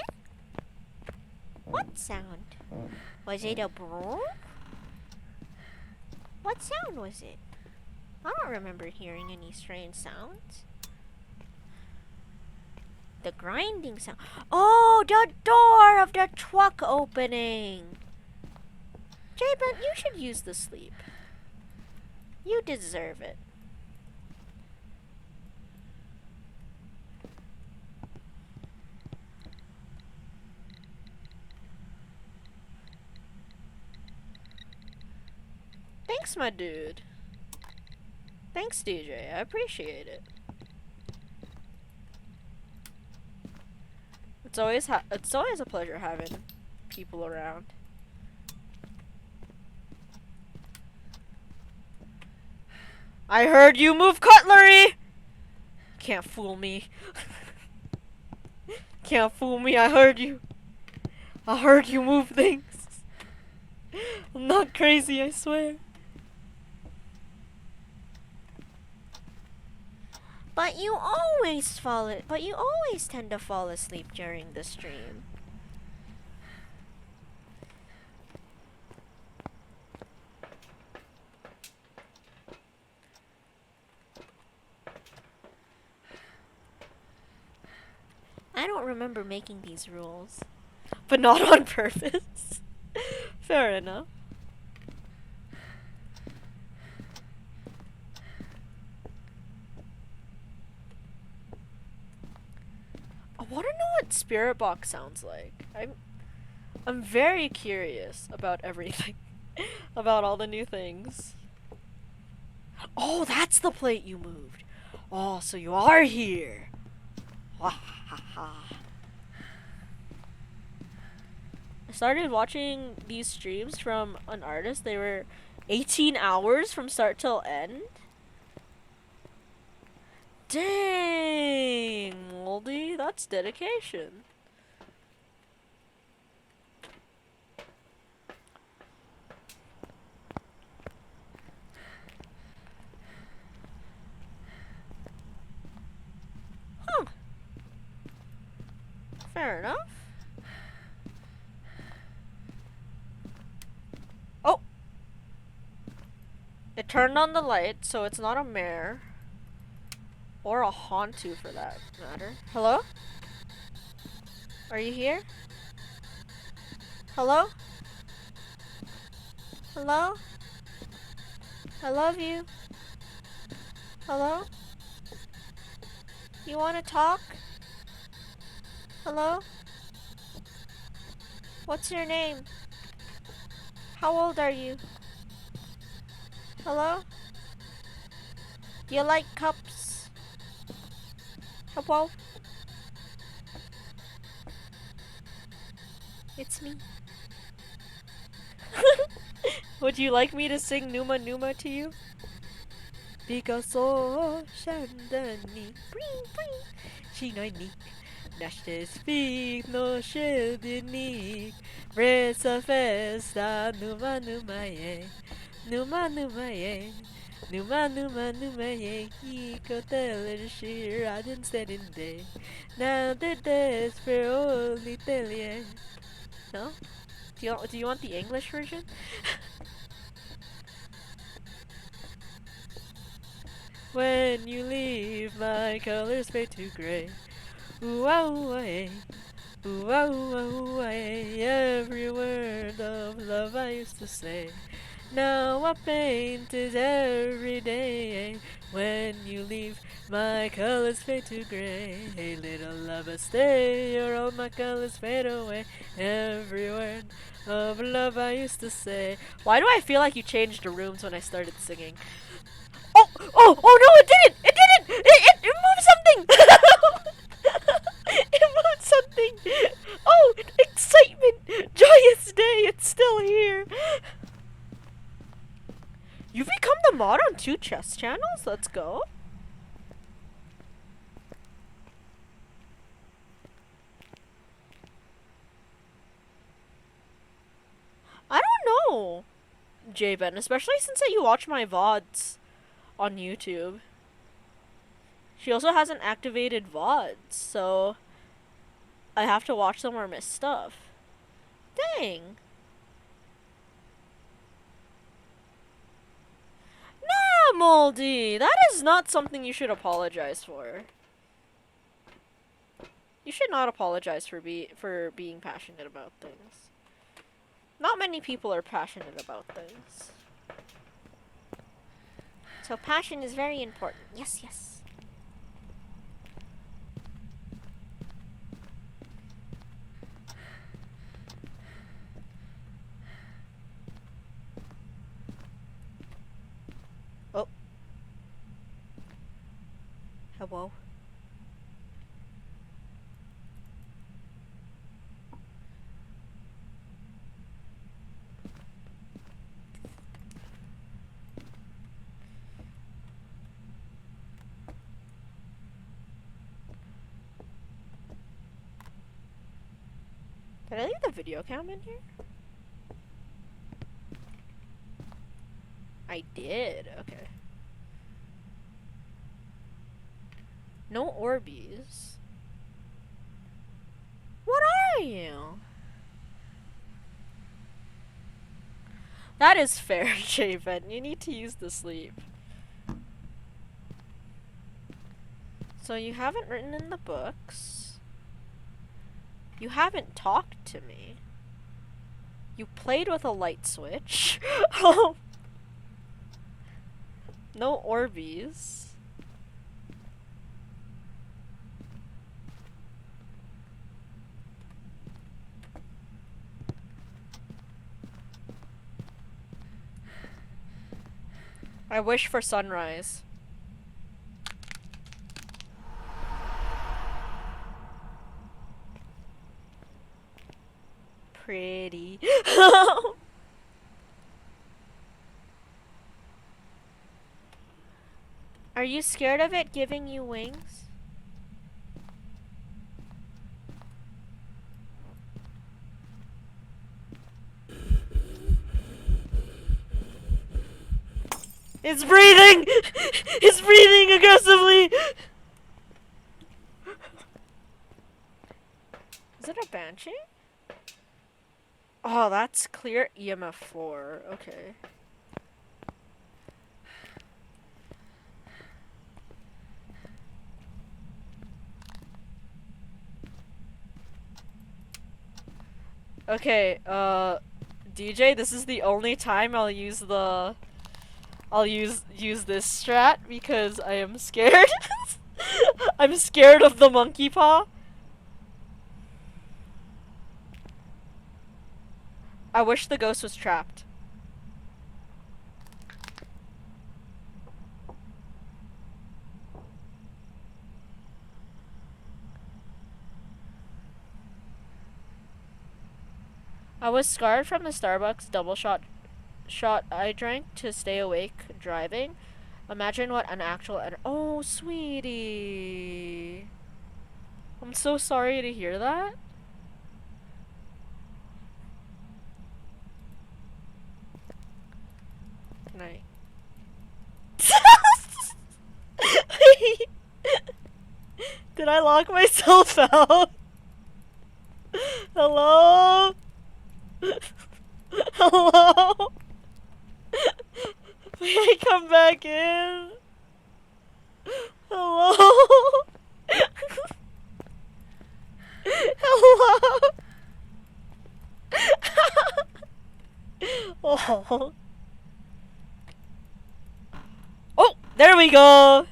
What sound? Was it a broom? What sound was it? I don't remember hearing any strange sounds. The grinding sound. Oh, the door of the truck opening. Jabin, you should use the sleep. You deserve it. Thanks, my dude. Thanks, DJ. I appreciate it. It's always a pleasure having people around. I heard you move cutlery. Can't fool me. Can't fool me. I heard you. I heard you move things. I'm not crazy, I swear. But you always tend to fall asleep during the stream. I don't remember making these rules. But not on purpose. Fair enough. I want to know what Spirit Box sounds like. I'm very curious about everything. About all the new things. Oh, that's the plate you moved. Oh, so you are here. Ha ha ha. I started watching these streams from an artist. They were 18 hours from start till end. Dang, Moldy, that's dedication. Huh. Fair enough. Oh! It turned on the light, so it's not a mare. Or a Hantu for that matter. Hello? Are you here? Hello? Hello? I love you. Hello? You wanna talk? Hello? What's your name? How old are you? Hello? Do you like cups? Hello? It's me. Would you like me to sing Numa Numa to you? Picasso Shandani Bring bring Shinoi Nashte speak no shildinik Resa festa Numa Numa ye Numa Numa ye Numa Numa Numa ye Hiko teller shiradin sedinde Now the days for only tell ye. No? Do you want the English version? When you leave, my colors fade to gray. Ooh, ah, ooh, ah, eh. Ooh, ah, ooh, ah, ooh, ay, every word of love I used to say. Now I paint it every day. When you leave, my colors fade to gray. Hey, little lover, stay, or all my colors fade away. Every word of love I used to say. Why do I feel like you changed the rooms when I started singing? Oh, oh, oh no, it didn't! It didn't! It moved something! It moved something! Oh, excitement! Joyous day, it's still here! You've become the mod on 2 chess channels? Let's go. I don't know, Javen, especially since that you watch my VODs on YouTube. She also has an activated VOD, so I have to watch them or miss stuff. Dang. Nah, Moldy, that is not something you should apologize for. You should not apologize for being passionate about things. Not many people are passionate about things. So passion is very important. Yes, yes. Oh. Hello. Did I leave the video cam in here? I did. Okay. No Orbeez. What are you? That is fair, Javen. You need to use the sleep. So you haven't written in the books. You haven't talked to me. You played with a light switch. Oh. No Orbeez. I wish for sunrise. Pretty. Are you scared of it giving you wings? It's breathing! It's breathing aggressively! Is it a banshee? Oh, that's clear EMF 4. Okay. Okay, DJ, this is the only time I'll use the... I'll use this strat because I am scared. I'm scared of the monkey paw. I wish the ghost was trapped. I was scarred from the Starbucks double shot I drank to stay awake driving. Imagine what an actual oh, sweetie. I'm so sorry to hear that. Good night. Did I lock myself out? Hello? Hello? May I come back in? Hello? Hello? Oh. Oh, there we go.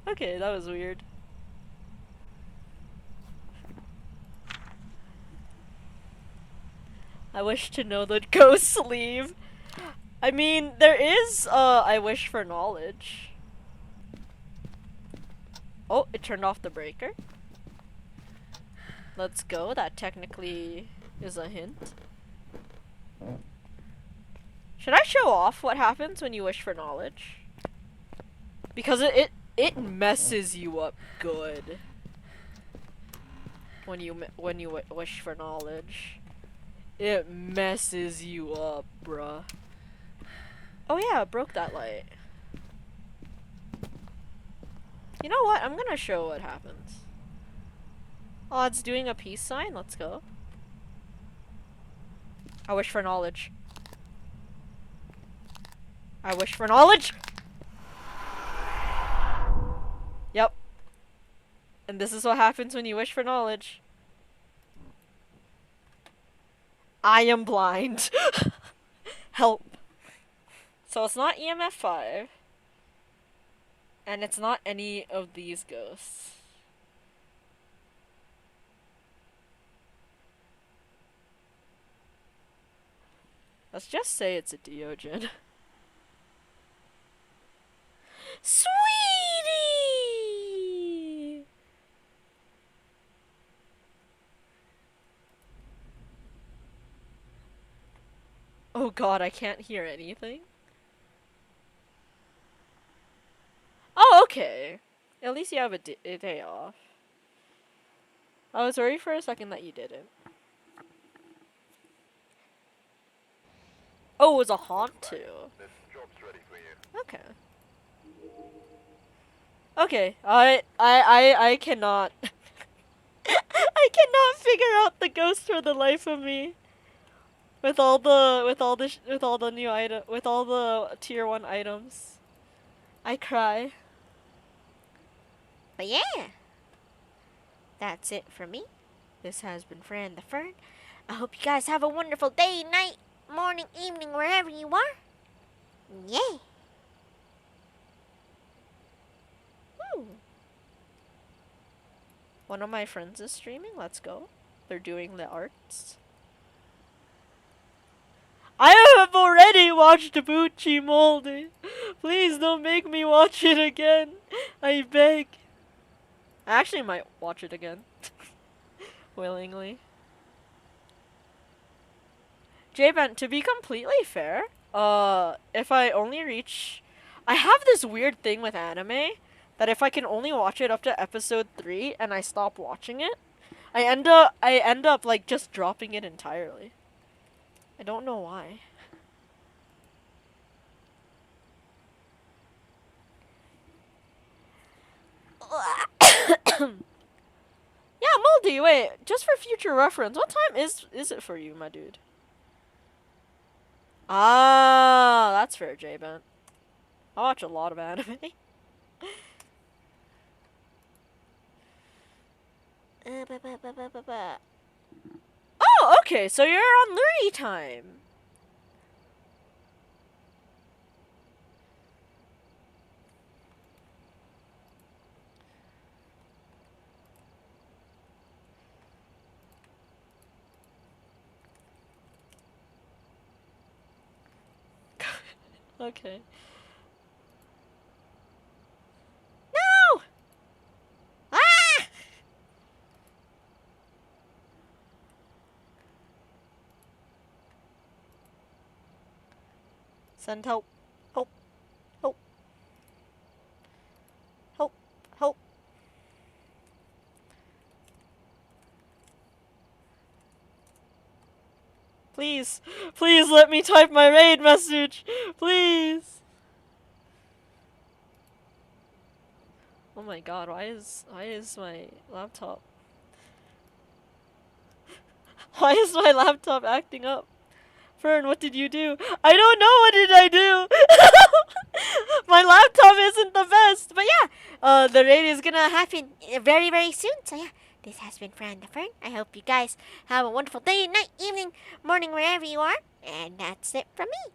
Okay, that was weird. I wish to know the ghost leave. I mean, there is, I wish for knowledge. Oh, it turned off the breaker. Let's go. That technically is a hint. Should I show off what happens when you wish for knowledge? Because it messes you up good. When you wish for knowledge. It messes you up, bruh. Oh yeah, it broke that light. You know what? I'm gonna show what happens. Oh, it's doing a peace sign. Let's go. I wish for knowledge. I wish for knowledge! Yep. And this is what happens when you wish for knowledge. I am blind. Help. So it's not EMF 5. And it's not any of these ghosts. Let's just say it's a Diogen. Sweetie! Oh god, I can't hear anything. Oh, okay. At least you have a day off. I was worried for a second that you didn't. Oh, it was a haunt too. This job's ready for you. Okay. Okay, I cannot. I cannot figure out the ghost for the life of me. With all the new item, with all the tier 1 items. I cry. But yeah. That's it for me. This has been Fran the Fern. I hope you guys have a wonderful day, night, morning, evening, wherever you are. Yeah. One of my friends is streaming. Let's go. They're doing the arts. I have already watched Bucci Moldy. Please don't make me watch it again. I beg. I actually might watch it again. Willingly. J-Ben, to be completely fair, if I only reach... I have this weird thing with anime, that if I can only watch it up to episode 3 and I stop watching it, I end up like just dropping it entirely. I don't know why. Yeah, Moldy, wait, just for future reference, what time is it for you, my dude? Ah, that's fair, J-Ben. I watch a lot of anime. Oh, okay, so you're on Luri time. Okay. No! Ah! Send help. Help. Help. Help. Help. Please. Please let me type my raid message. Please. Oh my god, why is my laptop... Why is my laptop acting up? Fern, what did you do? I don't know, what did I do? My laptop isn't the best. But yeah, the raid is gonna happen very, very soon. So yeah, this has been Fran the Fern. I hope you guys have a wonderful day, night, evening, morning, wherever you are. And that's it from me.